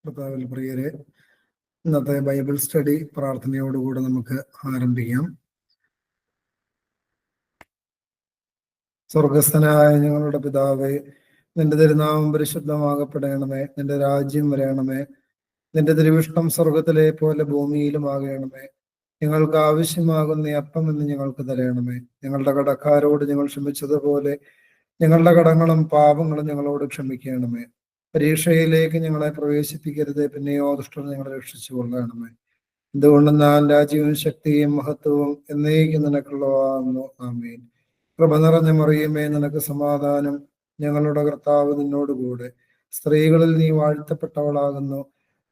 കർത്താവിൽ പ്രിയരെ, ഇന്നത്തെ ബൈബിൾ സ്റ്റഡി പ്രാർത്ഥനയോടുകൂടെ നമുക്ക് ആരംഭിക്കാം. സ്വർഗസ്ഥനായ ഞങ്ങളുടെ പിതാവേ, നിന്റെ തിരുനാമം പരിശുദ്ധമാകപ്പെടണമേ. നിന്റെ രാജ്യം വരണമേ. നിന്റെ തിരുവിഷ്ടം സ്വർഗത്തിലെ പോലെ ഭൂമിയിലുമാകണമേ. ഞങ്ങൾക്ക് ആവശ്യമാകുന്ന അപ്പം എന്ന് ഞങ്ങൾക്ക് തരണമേ. ഞങ്ങളുടെ കടക്കാരോട് ഞങ്ങൾ ക്ഷമിച്ചതുപോലെ ഞങ്ങളുടെ കടങ്ങളും പാപങ്ങളും ഞങ്ങളോട് ക്ഷമിക്കണമേ. പരീക്ഷയിലേക്ക് ഞങ്ങളെ പ്രവേശിപ്പിക്കരുത്, പിന്നെയോ ദുഷ്ടൻ ഞങ്ങളെ രക്ഷിച്ചു കൊള്ളണമേ. എന്തുകൊണ്ടെന്നാൽ രാജ്യവും ശക്തിയും മഹത്വവും എന്നേക്കും നിനക്കുള്ളതാകുന്നു. ആമേൻ. കൃപ നിറഞ്ഞ മറിയമേ, നിനക്ക് സമാധാനം. ഞങ്ങളുടെ കർത്താവ് നിന്നോടുകൂടെ. സ്ത്രീകളിൽ നീ വാഴ്ത്തപ്പെട്ടവളാകുന്നു.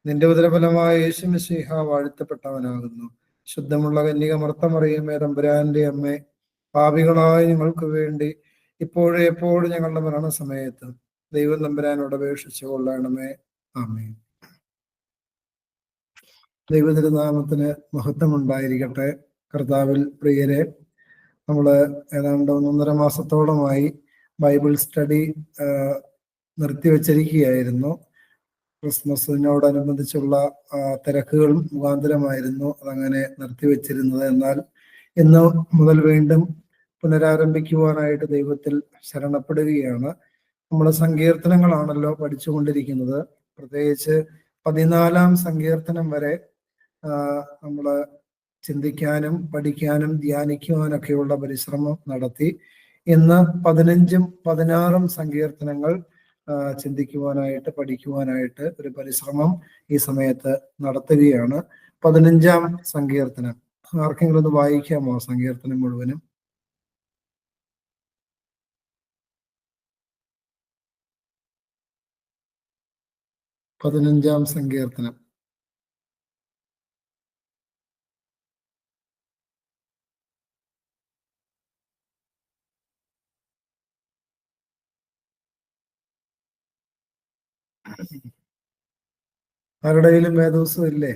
നിന്റെ ഉദരഫലമായ യേശു മിശിഹ വാഴ്ത്തപ്പെട്ടവനാകുന്നു. ശുദ്ധമുള്ള കന്യക മറിയമേ, തമ്പുരാന്റെ അമ്മേ, പാപികളായ ഞങ്ങൾക്ക് വേണ്ടി ഇപ്പോഴും എപ്പോഴും ഞങ്ങളുടെ മരണസമയത്ത് ദൈവം തമ്പുരാനോട് അപേക്ഷിച്ചു കൊള്ളണമേ. ആമേൻ. ദൈവതിരുനാമത്തിന് മഹത്വം ഉണ്ടായിരിക്കട്ടെ. കർത്താവിൽ പ്രിയരെ, നമ്മള് ഏതാണ്ട് 1.5 മാസത്തോളമായി ബൈബിൾ സ്റ്റഡി നിർത്തിവെച്ചിരിക്കുകയായിരുന്നു. ക്രിസ്മസിനോടനുബന്ധിച്ചുള്ള തിരക്കുകൾ മുഖാന്തരമായിരുന്നു അതങ്ങനെ നിർത്തിവെച്ചിരുന്നത്. എന്നാൽ ഇന്ന് മുതൽ വീണ്ടും പുനരാരംഭിക്കുവാനായിട്ട് ദൈവത്തിൽ ശരണപ്പെടുകയാണ്. നമ്മൾ സങ്കീർത്തനങ്ങളാണല്ലോ പഠിച്ചുകൊണ്ടിരിക്കുന്നത്. പ്രത്യേകിച്ച് 14-ാം സങ്കീർത്തനം വരെ നമ്മൾ ചിന്തിക്കാനും പഠിക്കാനും ധ്യാനിക്കുവാനൊക്കെയുള്ള പരിശ്രമം നടത്തി. ഇന്ന് 15-ഉം 16-ഉം സങ്കീർത്തനങ്ങൾ ചിന്തിക്കുവാനായിട്ട് പഠിക്കുവാനായിട്ട് ഒരു പരിശ്രമം ഈ സമയത്ത് നടത്തുകയാണ്. 15-ാം സങ്കീർത്തനം ആർക്കെങ്കിലും ഒന്ന് വായിക്കാമോ? സങ്കീർത്തനം മുഴുവനും. പതിനഞ്ചാം സങ്കീർത്തനം. ആരുടെയിലും വേദോസം ഇല്ലേ?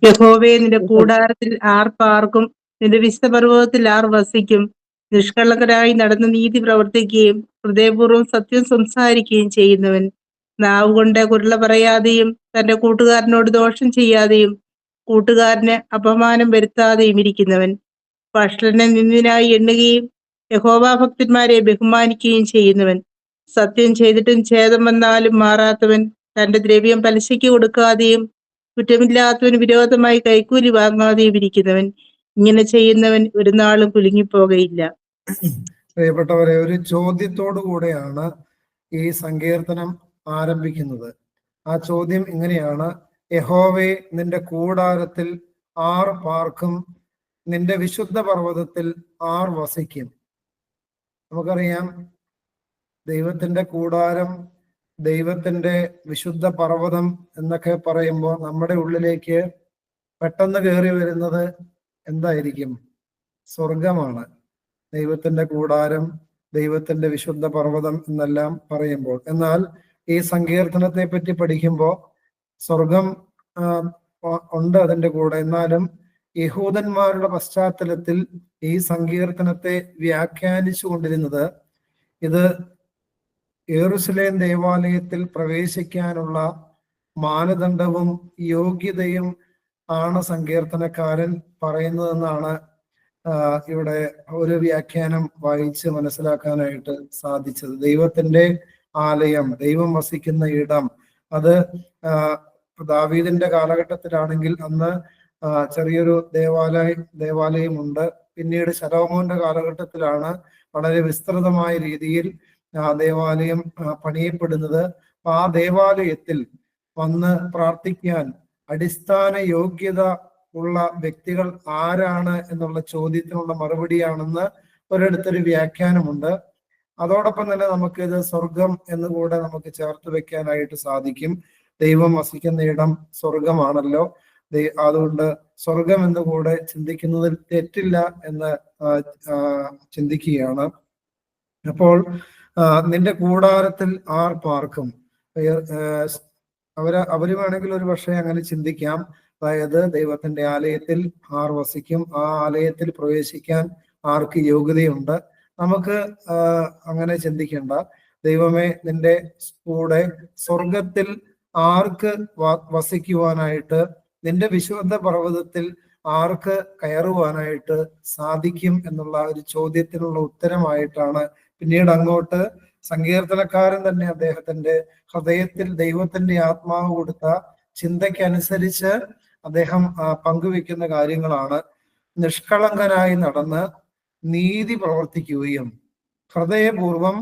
യഹോവേ, നിന്റെ കൂടാരത്തിൽ ആർ പാർക്കും? നിന്റെ വിശുദ്ധ പർവ്വതത്തിൽ ആർ വസിക്കും? നിഷ്കളങ്കരായി നടന്ന് നീതി പ്രവർത്തിക്കുകയും ഹൃദയപൂർവ്വം സത്യം സംസാരിക്കുകയും ചെയ്യുന്നവൻ, നാവുകൊണ്ട് കുരുള പറയാതെയും തന്റെ കൂട്ടുകാരനോട് ദോഷം ചെയ്യാതെയും കൂട്ടുകാരന് അപമാനം വരുത്താതെയും ഇരിക്കുന്നവൻ, ഭക്ഷണനെ നിന്ദിനായി എണ്ണുകയും യഹോവാഭക്തന്മാരെ ബഹുമാനിക്കുകയും ചെയ്യുന്നവൻ, സത്യം ചെയ്തിട്ടും ഛേദം വന്നാലും മാറാത്തവൻ, തന്റെ ദ്രവ്യം പലിശയ്ക്ക് കൊടുക്കാതെയും കുറ്റമില്ലാത്തവന് വിരോധമായി കൈക്കൂലി വാങ്ങാതെയും ഇരിക്കുന്നവൻ, ഇങ്ങനെ ചെയ്യുന്നവൻ ഒരു നാളും കുലുങ്ങിപ്പോകയില്ല. പ്രിയപ്പെട്ടവരെ, ഒരു ചോദ്യത്തോടു കൂടെയാണ് ഈ സങ്കീർത്തനം ആരംഭിക്കുന്നത്. ആ ചോദ്യം ഇങ്ങനെയാണ്: യഹോവേ, നിന്റെ കൂടാരത്തിൽ ആർ പാർക്കും? നിന്റെ വിശുദ്ധ പർവ്വതത്തിൽ ആർ വസിക്കും? നമുക്കറിയാം, ദൈവത്തിന്റെ കൂടാരം, ദൈവത്തിന്റെ വിശുദ്ധ പർവ്വതം എന്നൊക്കെ പറയുമ്പോൾ നമ്മുടെ ഉള്ളിലേക്ക് പെട്ടെന്ന് കയറി വരുന്നത് എന്തായിരിക്കും? സ്വർഗമാണ്. ദൈവത്തിന്റെ കൂടാരം, ദൈവത്തിന്റെ വിശുദ്ധ പർവ്വതം എന്നെല്ലാം പറയുമ്പോൾ. എന്നാൽ ഈ സങ്കീർത്തനത്തെ പറ്റി പഠിക്കുമ്പോൾ സ്വർഗം ഉണ്ട് അതിൻ്റെ കൂടെ. എന്നാലും യഹൂദന്മാരുടെ പശ്ചാത്തലത്തിൽ ഈ സങ്കീർത്തനത്തെ വ്യാഖ്യാനിച്ചു കൊണ്ടിരുന്നത് ഇത് യെരൂശലേം ദേവാലയത്തിൽ പ്രവേശിക്കാനുള്ള മാനദണ്ഡവും യോഗ്യതയും ആണ് സങ്കീർത്തനക്കാരൻ പറയുന്നതെന്നാണ് ഇവിടെ ഒരു വ്യാഖ്യാനം വായിച്ച് മനസ്സിലാക്കാനായിട്ട് സാധിച്ചത്. ദൈവത്തിന്റെ ആലയം, ദൈവം വസിക്കുന്ന ഇടം, അത് ദാവീദിന്റെ കാലഘട്ടത്തിലാണെങ്കിൽ അന്ന് ചെറിയൊരു ദേവാലയമുണ്ട്. പിന്നീട് ശലോമോന്റെ കാലഘട്ടത്തിലാണ് വളരെ വിസ്തൃതമായ രീതിയിൽ ദേവാലയം പണിയപ്പെടുന്നത്. ആ ദേവാലയത്തിൽ വന്ന് പ്രാർത്ഥിക്കാൻ അടിസ്ഥാന യോഗ്യത ഉള്ള വ്യക്തികൾ ആരാണ് എന്നുള്ള ചോദ്യത്തിനുള്ള മറുപടിയാണെന്ന് ഒരിടത്തൊരു വ്യാഖ്യാനമുണ്ട്. അതോടൊപ്പം തന്നെ നമുക്കിത് സ്വർഗം എന്നുകൂടെ നമുക്ക് ചേർത്ത് വെക്കാനായിട്ട് സാധിക്കും. ദൈവം വസിക്കുന്ന ഇടം സ്വർഗമാണല്ലോ. അതുകൊണ്ട് സ്വർഗം എന്നുകൂടെ ചിന്തിക്കുന്നതിൽ തെറ്റില്ല എന്ന് ചിന്തിക്കുകയാണ്. അപ്പോൾ നിന്റെ കൂടാരത്തിൽ ആർ പാർക്കും? അവര് വേണമെങ്കിൽ ഒരു പക്ഷേ അങ്ങനെ ചിന്തിക്കാം. അതായത് ദൈവത്തിന്റെ ആലയത്തിൽ ആർ വസിക്കും? ആ ആലയത്തിൽ പ്രവേശിക്കാൻ ആർക്ക് യോഗ്യതയുണ്ട്? നമുക്ക് അങ്ങനെ ചിന്തിക്കേണ്ട. ദൈവമേ, നിന്റെ കൂടെ സ്വർഗത്തിൽ ആർക്ക് വസിക്കുവാനായിട്ട്, നിന്റെ വിശുദ്ധ പർവ്വതത്തിൽ ആർക്ക് കയറുവാനായിട്ട് സാധിക്കും എന്നുള്ള ഒരു ചോദ്യത്തിനുള്ള ഉത്തരമായിട്ടാണ് പിന്നീട് അങ്ങോട്ട് സങ്കീർത്തനക്കാരൻ തന്നെ അദ്ദേഹത്തിന്റെ ഹൃദയത്തിൽ ദൈവത്തിന്റെ ആത്മാവ് കൊടുത്ത ചിന്തയ്ക്കനുസരിച്ച് അദ്ദേഹം പങ്കുവെക്കുന്ന കാര്യങ്ങളാണ്. നിഷ്കളങ്കനായി നടന്ന് നീതി പ്രവർത്തിക്കുകയും ഹൃദയപൂർവം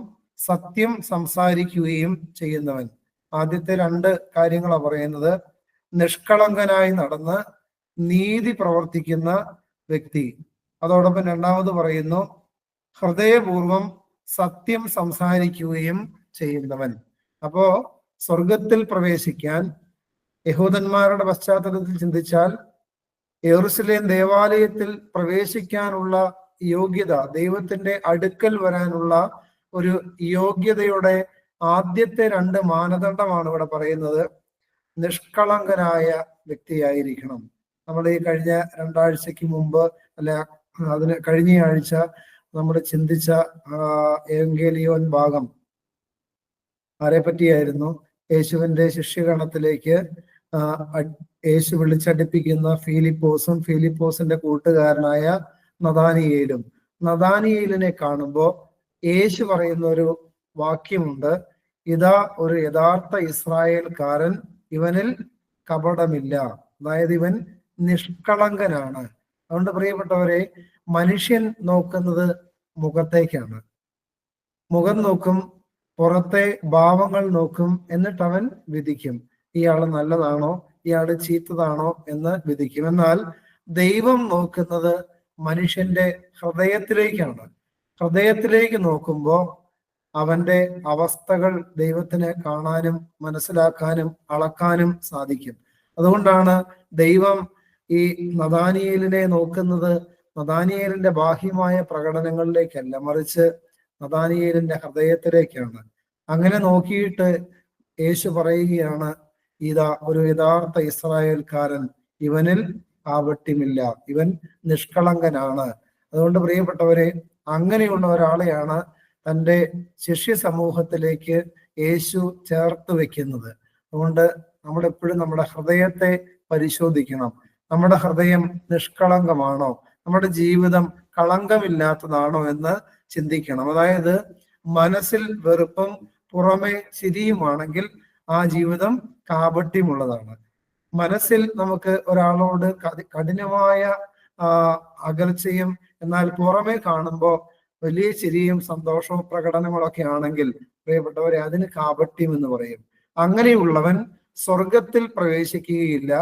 സത്യം സംസാരിക്കുകയും ചെയ്യുന്നവൻ. ആദ്യത്തെ രണ്ട് കാര്യങ്ങളാണ് പറയുന്നത്. നിഷ്കളങ്കനായി നടന്ന് നീതി പ്രവർത്തിക്കുന്ന വ്യക്തി. അതോടൊപ്പം രണ്ടാമത് പറയുന്നു ഹൃദയപൂർവം സത്യം സംസാരിക്കുകയും ചെയ്യുന്നവൻ. അപ്പോ സ്വർഗത്തിൽ പ്രവേശിക്കാൻ യഹൂദന്മാരുടെ പശ്ചാത്തലത്തിൽ ചിന്തിച്ചാൽ യെരൂശലേം ദേവാലയത്തിൽ പ്രവേശിക്കാനുള്ള യോഗ്യത, ദൈവത്തിന്റെ അടുക്കൽ വരാനുള്ള ഒരു യോഗ്യതയുടെ ആദ്യത്തെ രണ്ട് മാനദണ്ഡമാണ് ഇവിടെ പറയുന്നത്. നിഷ്കളങ്കനായ വ്യക്തിയായിരിക്കണം. നമ്മൾ ഈ കഴിഞ്ഞ രണ്ടാഴ്ചക്ക് മുമ്പ് അതിന് കഴിഞ്ഞ ആഴ്ച നമ്മൾ ചിന്തിച്ച ഏവങ്കേലിയോൻ ഭാഗം ആരെ പറ്റിയായിരുന്നു? യേശുവിന്റെ ശിഷ്യഗണത്തിലേക്ക് യേശു വിളിച്ചടിപ്പിക്കുന്ന ഫിലിപ്പോസും ഫിലിപ്പോസിന്റെ കൂട്ടുകാരനായ നഥാനിയേലും. നഥാനിയേലിനെ കാണുമ്പോൾ യേശു പറയുന്ന ഒരു വാക്യമുണ്ട്, ഇതാ ഒരു യഥാർത്ഥ ഇസ്രായേൽക്കാരൻ, ഇവനിൽ കപടമില്ല. അതായത് ഇവൻ നിഷ്കളങ്കനാണ്. അതുകൊണ്ട് പ്രിയപ്പെട്ടവരെ, മനുഷ്യൻ നോക്കുന്നത് മുഖത്തേക്കാണ്. മുഖം നോക്കും, പുറത്തെ ഭാവങ്ങൾ നോക്കും, എന്നിട്ട് അവൻ വിധിക്കും ഇയാള് നല്ലതാണോ ഇയാള് ചീത്തതാണോ എന്ന് വിധിക്കും. എന്നാൽ ദൈവം നോക്കുന്നത് മനുഷ്യന്റെ ഹൃദയത്തിലേക്കാണ്. ഹൃദയത്തിലേക്ക് നോക്കുമ്പോൾ അവന്റെ അവസ്ഥകൾ ദൈവത്തിന് കാണാനും മനസ്സിലാക്കാനും അളക്കാനും സാധിക്കും. അതുകൊണ്ടാണ് ദൈവം ഈ നഥാനിയേലിനെ നോക്കുന്നത് നഥാനിയേലിന്റെ ബാഹ്യമായ പ്രകടനങ്ങളിലേക്കല്ല, മറിച്ച് നഥാനിയേലിന്റെ ഹൃദയത്തിലേക്കാണ്. അങ്ങനെ നോക്കിയിട്ട് യേശു പറയുകയാണ്, ഇതാ ഒരു യഥാർത്ഥ ഇസ്രായേൽക്കാരൻ, ഇവനിൽ കാപട്യമില്ല, ഇവൻ നിഷ്കളങ്കനാണ്. അതുകൊണ്ട് പ്രിയപ്പെട്ടവരെ, അങ്ങനെയുള്ള ഒരാളെയാണ് തൻ്റെ ശിഷ്യ സമൂഹത്തിലേക്ക് യേശു ചേർത്ത് വെക്കുന്നത്. അതുകൊണ്ട് നമ്മളെപ്പോഴും നമ്മുടെ ഹൃദയത്തെ പരിശോധിക്കണം. നമ്മുടെ ഹൃദയം നിഷ്കളങ്കമാണോ, നമ്മുടെ ജീവിതം കളങ്കമില്ലാത്തതാണോ എന്ന് ചിന്തിക്കണം. അതായത് മനസ്സിൽ വെറുപ്പും പുറമെ ചിരിയുമാണെങ്കിൽ ആ ജീവിതം കാപട്യമുള്ളതാണ്. മനസ്സിൽ നമുക്ക് ഒരാളോട് കഠിനമായ അകൽച്ചയും എന്നാൽ പുറമെ കാണുമ്പോൾ വലിയ ചിരിയും സന്തോഷവും പ്രകടനങ്ങളൊക്കെ ആണെങ്കിൽ പ്രിയപ്പെട്ടവരെ, അതിന് കാപട്യം എന്ന് പറയും. അങ്ങനെയുള്ളവൻ സ്വർഗത്തിൽ പ്രവേശിക്കുകയില്ല.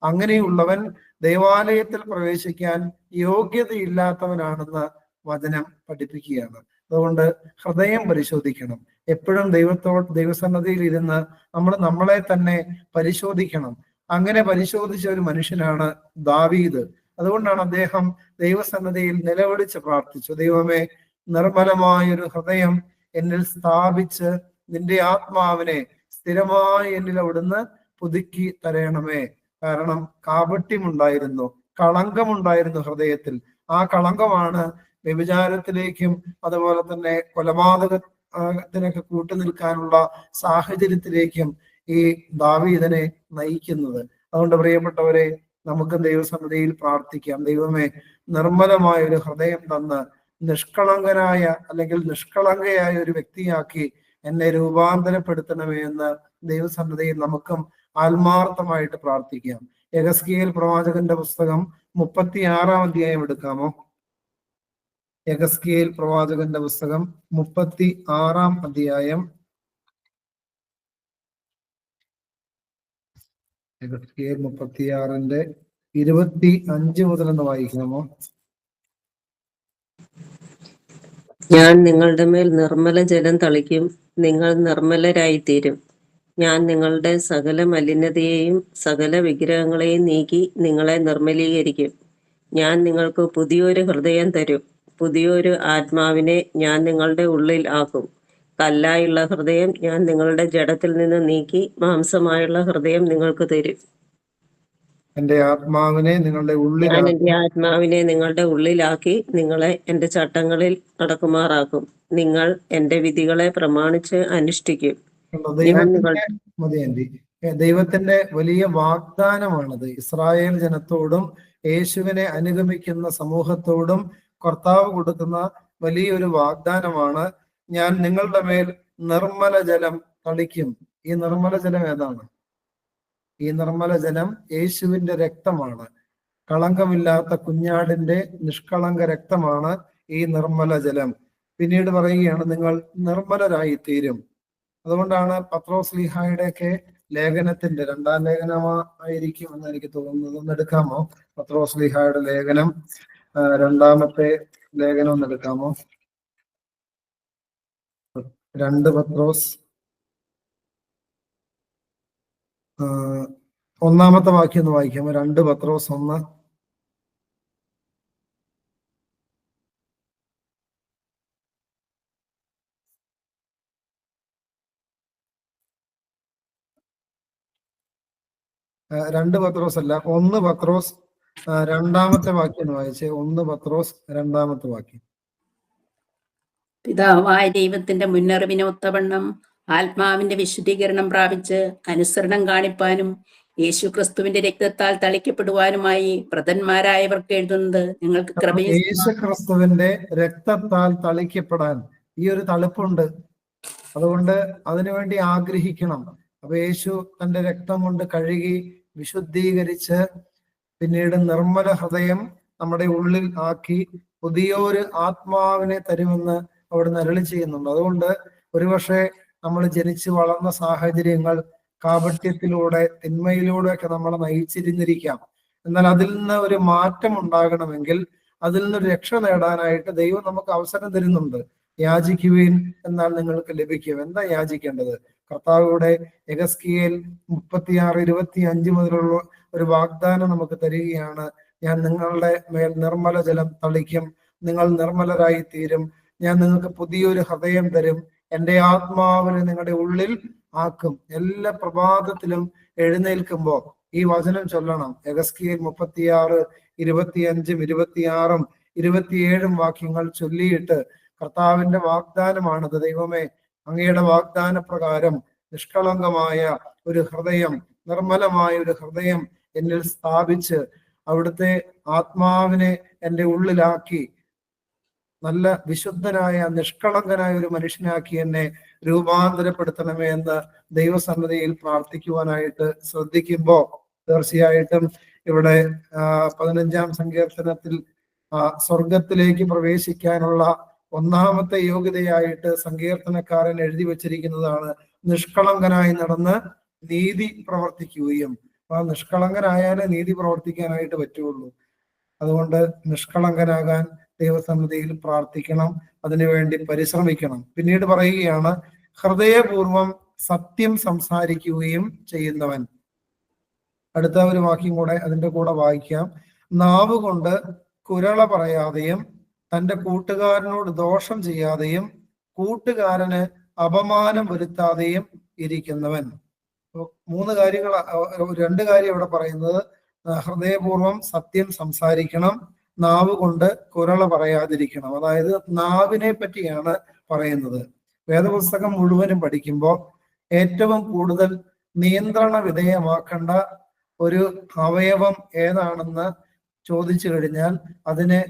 അങ്ങനെയുള്ളവൻ ദേവാലയത്തിൽ പ്രവേശിക്കാൻ യോഗ്യതയില്ലാത്തവനാണെന്ന് വചനം പഠിപ്പിക്കുകയാണ്. അതുകൊണ്ട് ഹൃദയം പരിശോധിക്കണം. എപ്പോഴും ദൈവസന്നദ്ധിയിൽ ഇരുന്ന് നമ്മൾ നമ്മളെ തന്നെ പരിശോധിക്കണം. അങ്ങനെ പരിശോധിച്ച ഒരു മനുഷ്യനാണ് ദാവീദ്. അതുകൊണ്ടാണ് അദ്ദേഹം ദൈവസന്നദ്ധിയിൽ നിലവിളിച്ച് പ്രാർത്ഥിച്ചു, ദൈവമേ, നിർമ്മലമായൊരു ഹൃദയം എന്നിൽ സ്ഥാപിച്ച് നിന്റെ ആത്മാവിനെ സ്ഥിരമായി എന്നിൽ അവിടുന്ന് പുതുക്കി തരണമേ. കാരണം കാപട്യമുണ്ടായിരുന്നു, കളങ്കമുണ്ടായിരുന്നു ഹൃദയത്തിൽ. ആ കളങ്കമാണ് വ്യഭിചാരത്തിലേക്കും അതുപോലെ തന്നെ കൊലപാതകത്തിനൊക്കെ കൂട്ടുനിൽക്കാനുള്ള സാഹചര്യത്തിലേക്കും ഈ ദാവീദിനെ നയിക്കുന്നത്. അതുകൊണ്ട് പ്രിയപ്പെട്ടവരെ, നമുക്ക് ദൈവസന്നിധിയിൽ പ്രാർത്ഥിക്കാം, ദൈവമേ, നിർമ്മലമായ ഒരു ഹൃദയം തന്ന് നിഷ്കളങ്കനായ അല്ലെങ്കിൽ നിഷ്കളങ്കയായ ഒരു വ്യക്തിയാക്കി എന്നെ രൂപാന്തരപ്പെടുത്തണമേ എന്ന് ദൈവസന്നിധിയിൽ നമുക്കും ആത്മാർത്ഥമായിട്ട് പ്രാർത്ഥിക്കാം. യെഹെസ്കേൽ പ്രവാചകന്റെ പുസ്തകം 36 അധ്യായം എടുക്കാമോ? യെഹെസ്കേൽ പ്രവാചകന്റെ പുസ്തകം 36 അധ്യായം. യെഹെസ്കേൽ 36:25 മുതൽ ഒന്ന് വായിക്കാമോ? ഞാൻ നിങ്ങളുടെ മേൽ നിർമ്മല ജലം തളിക്കും, നിങ്ങൾ നിർമ്മലരായിത്തീരും. ഞാൻ നിങ്ങളുടെ സകല മലിനതയെയും സകല വിഗ്രഹങ്ങളെയും നീക്കി നിങ്ങളെ നിർമ്മലീകരിക്കും. ഞാൻ നിങ്ങൾക്ക് പുതിയൊരു ഹൃദയം തരും, പുതിയൊരു ആത്മാവിനെ ഞാൻ നിങ്ങളുടെ ഉള്ളിൽ ആക്കും. കല്ലായുള്ള ഹൃദയം ഞാൻ നിങ്ങളുടെ ജഡത്തിൽ നിന്ന് നീക്കി മാംസമായുള്ള ഹൃദയം നിങ്ങൾക്ക് തരും. എന്റെ ആത്മാവിനെ നിങ്ങളുടെ ഞാൻ ഉള്ളിലാക്കി എൻ്റെ ആത്മാവിനെ നിങ്ങളുടെ ഉള്ളിലാക്കി നിങ്ങളെ എൻ്റെ ചട്ടങ്ങളിൽ നടക്കുമാറാക്കും. നിങ്ങൾ എൻ്റെ വിധികളെ പ്രമാണിച്ച് അനുഷ്ഠിക്കും. ഞാൻ നിങ്ങൾ ദൈവത്തിന്റെ മതി ആന്റി. ദൈവത്തിന്റെ വലിയ വാഗ്ദാനമാണത്. ഇസ്രായേൽ ജനത്തോടും യേശുവിനെ അനുഗമിക്കുന്ന സമൂഹത്തോടും കർത്താവ് കൊടുക്കുന്ന വലിയൊരു വാഗ്ദാനമാണ്. ഞാൻ നിങ്ങളുടെ മേൽ നിർമ്മല ജലം തളിക്കും. ഈ നിർമ്മല ജലം ഏതാണ്? ഈ നിർമ്മല ജലം യേശുവിന്റെ രക്തമാണ്. കളങ്കമില്ലാത്ത കുഞ്ഞാടിന്റെ നിഷ്കളങ്ക രക്തമാണ് ഈ നിർമ്മല ജലം. പിന്നീട് പറയുകയാണ്, നിങ്ങൾ നിർമ്മലരായി തീരും. അതുകൊണ്ടാണ് പത്രോസ് ലീഹായുടെയൊക്കെ ലേഖനത്തിന്റെ 2-ാം ലേഖനമായിരിക്കും എന്ന് എനിക്ക് തോന്നുന്നത്. ഒന്ന് എടുക്കാമോ? പത്രോസ് ലീഹായുടെ ലേഖനം, 2-ാമത്തെ ലേഖനം ഒന്ന് എടുക്കാമോ? 2 പത്രോസ് 1-ാമത്തെ വാക്യം ഒന്ന് വായിക്കാമോ? 2 പത്രോസ് 1. രണ്ട് പത്രോസ് അല്ല, 1 പത്രോസ് 2-ാമത്തെ വാക്യം ഒന്ന് വായിച്ചേ. 1 പത്രോസ് 2-ാമത്തെ വാക്യം. പിതാവായ ദൈവത്തിന്റെ മുന്നറിവിന് ഒത്തവണ്ണം ആത്മാവിന്റെ വിശുദ്ധീകരണം പ്രാപിച്ച് അനുസരണം കാണിപ്പാനും യേശു ക്രിസ്തുവിന്റെ രക്തത്താൽ തളിക്കപ്പെടുവാനുമായി വ്രതന്മാരായവർക്ക് എഴുതുന്നത് ഞങ്ങൾക്ക് കൃപയും യേശു ക്രിസ്തുവിന്റെ രക്തത്താൽ തളിക്കപ്പെടാൻ ഈ ഒരു തളിപ്പുണ്ട്. അതുകൊണ്ട് അതിനുവേണ്ടി ആഗ്രഹിക്കണം. അപ്പൊ യേശു തന്റെ രക്തം കൊണ്ട് കഴുകി വിശുദ്ധീകരിച്ച് പിന്നീട് നിർമ്മല ഹൃദയം നമ്മുടെ ഉള്ളിൽ ആക്കി പുതിയൊരു ആത്മാവിനെ തരുമെന്ന് അവിടുന്ന് അരുളി ചെയ്യുന്നുണ്ട്. അതുകൊണ്ട് ഒരുപക്ഷെ നമ്മൾ ജനിച്ചു വളർന്ന സാഹചര്യങ്ങൾ കാപട്യത്തിലൂടെ തിന്മയിലൂടെ ഒക്കെ നമ്മളെ നയിച്ചിരുന്നിരിക്കാം. എന്നാൽ അതിൽ നിന്ന് ഒരു മാറ്റം ഉണ്ടാകണമെങ്കിൽ, അതിൽ നിന്ന് രക്ഷ നേടാനായിട്ട് ദൈവം നമുക്ക് അവസരം തരുന്നുണ്ട്. യാചിക്കുവിൻ എന്നാൽ നിങ്ങൾക്ക് ലഭിക്കും. എന്താ യാചിക്കേണ്ടത്? കർത്താവിയുടെ യെഹെസ്കേൽ 36:25 മുതലുള്ള ഒരു വാഗ്ദാനം നമുക്ക് തരികയാണ്. ഞാൻ നിങ്ങളുടെ മേൽ നിർമ്മല ജലം തളിക്കും, നിങ്ങൾ നിർമ്മലരായി തീരും, ഞാൻ നിങ്ങൾക്ക് പുതിയൊരു ഹൃദയം തരും, എൻ്റെ ആത്മാവിനെ നിങ്ങളുടെ ഉള്ളിൽ ആക്കും. എല്ലാ പ്രഭാതത്തിലും എഴുന്നേൽക്കുമ്പോൾ ഈ വചനം ചൊല്ലണം. യെഹെസ്കേൽ 36, 25, 26, 27 വാക്യങ്ങൾ ചൊല്ലിയിട്ട് കർത്താവിന്റെ വാഗ്ദാനമാണത്. ദൈവമേ, അങ്ങയുടെ വാഗ്ദാന പ്രകാരം നിഷ്കളങ്കമായ ഒരു ഹൃദയം, നിർമ്മലമായ ഒരു ഹൃദയം എന്നിൽ സ്ഥാപിച്ച് അവിടുത്തെ ആത്മാവിനെ എൻ്റെ ഉള്ളിലാക്കി നല്ല വിശുദ്ധനായ നിഷ്കളങ്കനായ ഒരു മനുഷ്യനാക്കി എന്നെ രൂപാന്തരപ്പെടുത്തണമേ എന്ന് ദൈവസന്നിധിയിൽ പ്രാർത്ഥിക്കുവാനായിട്ട് ശ്രദ്ധിക്കുമ്പോൾ തീർച്ചയായിട്ടും ഇവിടെ 15-ാം സങ്കീർത്തനത്തിൽ സ്വർഗത്തിലേക്ക് പ്രവേശിക്കാനുള്ള 1-ാമത്തെ യോഗ്യതയായിട്ട് സങ്കീർത്തനക്കാരൻ എഴുതി വച്ചിരിക്കുന്നതാണ് നിഷ്കളങ്കനായി നടന്ന് നീതി പ്രവർത്തിക്കുകയും. ആ നിഷ്കളങ്കനായാലേ നീതി പ്രവർത്തിക്കാനായിട്ട് പറ്റുള്ളൂ. അതുകൊണ്ട് നിഷ്കളങ്കനാകാൻ ദൈവസന്നിധിയിൽ പ്രാർത്ഥിക്കണം, അതിനുവേണ്ടി പരിശ്രമിക്കണം. പിന്നീട് പറയുകയാണ്, ഹൃദയപൂർവം സത്യം സംസാരിക്കുകയും ചെയ്യുന്നവൻ. അടുത്ത ഒരു വാക്യം കൂടെ അതിന്റെ കൂടെ വായിക്കാം. നാവ് കൊണ്ട് കുരള പറയാതെയും തന്റെ കൂട്ടുകാരനോട് ദോഷം ചെയ്യാതെയും കൂട്ടുകാരന് അപമാനം വരുത്താതെയും ഇരിക്കുന്നവൻ. 2 കാര്യം ഇവിടെ പറയുന്നത്. ഹൃദയപൂർവം സത്യം സംസാരിക്കണം, നാവ് കൊണ്ട് കുരള പറയാതിരിക്കണം. അതായത് നാവിനെ പറ്റിയാണ് പറയുന്നത്. വേദപുസ്തകം മുഴുവനും പഠിക്കുമ്പോൾ ഏറ്റവും കൂടുതൽ നിയന്ത്രണ വിധേയമാക്കേണ്ട ഒരു അവയവം ഏതാണെന്ന് ചോദിച്ചു കഴിഞ്ഞാൽ അതിന്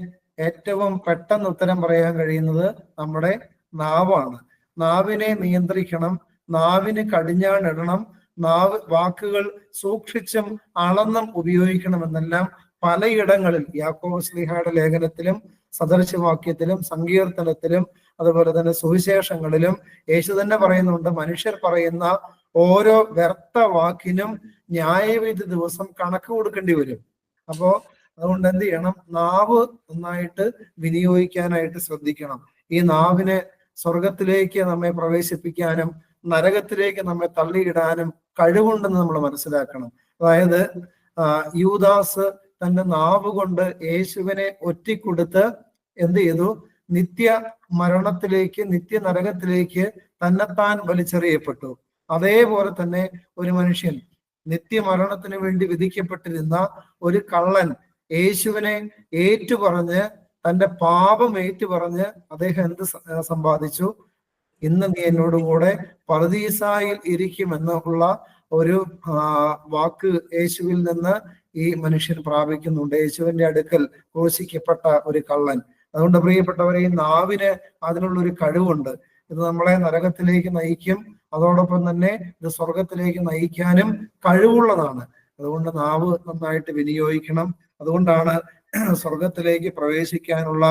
ഏറ്റവും പെട്ടെന്ന് ഉത്തരം പറയാൻ കഴിയുന്നത് നമ്മുടെ നാവാണ്. നാവിനെ നിയന്ത്രിക്കണം, നാവിന് കടിഞ്ഞാണിടണം, വാക്കുകൾ സൂക്ഷിച്ചും അളന്നും ഉപയോഗിക്കണമെന്നെല്ലാം പലയിടങ്ങളിൽ യാക്കോബ് ശ്ലീഹായുടെ ലേഖനത്തിലും സദൃശവാക്യത്തിലും സങ്കീർത്തനത്തിലും അതുപോലെ തന്നെ സുവിശേഷങ്ങളിലും യേശു തന്നെ പറയുന്നുണ്ട്. മനുഷ്യർ പറയുന്ന ഓരോ വ്യർത്ഥ വാക്കിനും ന്യായവിധി ദിവസം കണക്ക് കൊടുക്കേണ്ടി വരും. അപ്പോ അതുകൊണ്ട് എന്ത് ചെയ്യണം? നാവ് നന്നായിട്ട് വിനിയോഗിക്കാനായിട്ട് ശ്രദ്ധിക്കണം. ഈ നാവിനെ സ്വർഗത്തിലേക്ക് നമ്മെ പ്രവേശിപ്പിക്കാനും നരകത്തിലേക്ക് നമ്മെ തള്ളിയിടാനും കഴിവുണ്ടെന്ന് നമ്മൾ മനസ്സിലാക്കണം. അതായത് യൂദാസ് തന്റെ നാവ് കൊണ്ട് യേശുവിനെ ഒറ്റിക്കൊടുത്ത് എന്ത് ചെയ്തു? നിത്യ മരണത്തിലേക്ക്, നിത്യ നരകത്തിലേക്ക് തന്നെത്താൻ വലിച്ചെറിയപ്പെട്ടു. അതേപോലെ തന്നെ ഒരു മനുഷ്യൻ നിത്യമരണത്തിന് വേണ്ടി വിധിക്കപ്പെട്ടിരുന്ന ഒരു കള്ളൻ യേശുവിനെ ഏറ്റുപറഞ്ഞ്, തന്റെ പാപം ഏറ്റുപറഞ്ഞ് അദ്ദേഹം എന്ത് സമ്പാദിച്ചു? ഇന്ന് നീ എന്നോട് കൂടെ പറുദീസായിൽ ഇരിക്കുമെന്നുള്ള ഒരു വാക്ക് യേശുവിൽ നിന്ന് ഈ മനുഷ്യൻ പ്രാപിക്കുന്നുണ്ട്. യേശുവിന്റെ അടുക്കൽ ക്രൂശിക്കപ്പെട്ട ഒരു കള്ളൻ. അതുകൊണ്ട് പ്രിയപ്പെട്ടവരെ, ഈ നാവിന് അതിനുള്ളൊരു കഴിവുണ്ട്. ഇത് നമ്മളെ നരകത്തിലേക്ക് നയിക്കും, അതോടൊപ്പം തന്നെ ഇത് സ്വർഗത്തിലേക്ക് നയിക്കാനും കഴിവുള്ളതാണ്. അതുകൊണ്ട് നാവ് നന്നായിട്ട് വിനിയോഗിക്കണം. അതുകൊണ്ടാണ് സ്വർഗത്തിലേക്ക് പ്രവേശിക്കാനുള്ള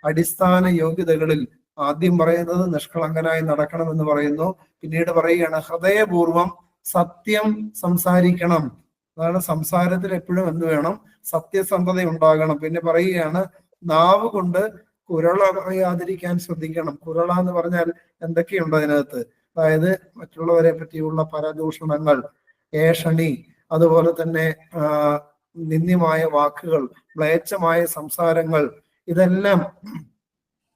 അടിസ്ഥാന യോഗ്യതകളിൽ ആദ്യം പറയുന്നത് നിഷ്കളങ്കനായി നടക്കണമെന്ന് പറയുന്നു. പിന്നീട് പറയുകയാണ് ഹൃദയപൂർവം സത്യം സംസാരിക്കണം. അതാണ് സംസാരത്തിൽ എപ്പോഴും എന്ത് വേണം? സത്യസന്ധത ഉണ്ടാകണം. പിന്നെ പറയുകയാണ് നാവ് കൊണ്ട് കുരള പറയാതിരിക്കാൻ ശ്രദ്ധിക്കണം. കുരള എന്ന് പറഞ്ഞാൽ എന്തൊക്കെയുണ്ട് അതിനകത്ത്? അതായത് മറ്റുള്ളവരെ പറ്റിയുള്ള പരദൂഷണങ്ങൾ, ഏഷണി, അതുപോലെ തന്നെ നിന്ദ്യമായ വാക്കുകൾ, മ്ലേച്ഛമായ സംസാരങ്ങൾ, ഇതെല്ലാം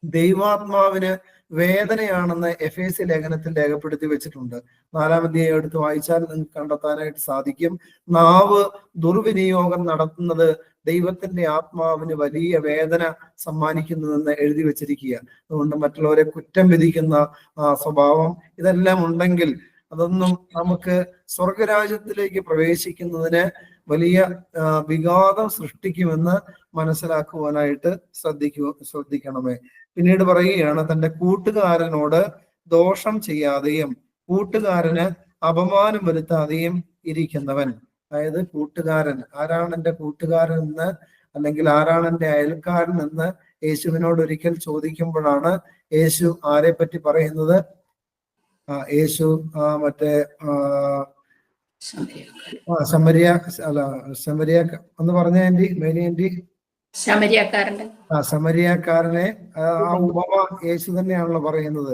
ദൈവാത്മാവിന് വേദനയാണെന്ന് എഫേസ്യ ലേഖനത്തിൽ രേഖപ്പെടുത്തി വെച്ചിട്ടുണ്ട്. 4-ാം അധ്യായം എടുത്ത് വായിച്ചാൽ നിങ്ങൾക്ക് കണ്ടെത്താനായിട്ട് സാധിക്കും. നാവ് ദുർവിനിയോഗം നടത്തുന്നത് ദൈവത്തിന്റെ ആത്മാവിന് വലിയ വേദന സമ്മാനിക്കുന്നതെന്ന് എഴുതി വെച്ചിരിക്കുക. അതുകൊണ്ട് മറ്റുള്ളവരെ കുറ്റം വിധിക്കുന്ന സ്വഭാവം ഇതെല്ലാം ഉണ്ടെങ്കിൽ അതൊന്നും നമുക്ക് സ്വർഗരാജ്യത്തിലേക്ക് പ്രവേശിക്കുന്നതിന് വലിയ വിഘാതം സൃഷ്ടിക്കുമെന്ന് മനസ്സിലാക്കുവാനായിട്ട് ശ്രദ്ധിക്കണമേ. പിന്നീട് പറയുകയാണ് തന്റെ കൂട്ടുകാരനോട് ദോഷം ചെയ്യാതെയും കൂട്ടുകാരന് അപമാനം വരുത്താതെയും ഇരിക്കുന്നവൻ. അതായത് കൂട്ടുകാരൻ, ആരാണ് എൻ്റെ കൂട്ടുകാരൻ എന്ന്, അല്ലെങ്കിൽ ആരാണ് എൻ്റെ അയൽക്കാരൻ എന്ന് യേശുവിനോട് ഒരിക്കൽ ചോദിക്കുമ്പോഴാണ് യേശു ആരെ പറ്റി പറയുന്നത്? യേശു ശമരിയ എന്ന് പറഞ്ഞ ആന്റി, മേരി ആന്റി, ശമരിയാക്കാരനെ ആ ഉപമ യേശു തന്നെയാണല്ലോ പറയുന്നത്.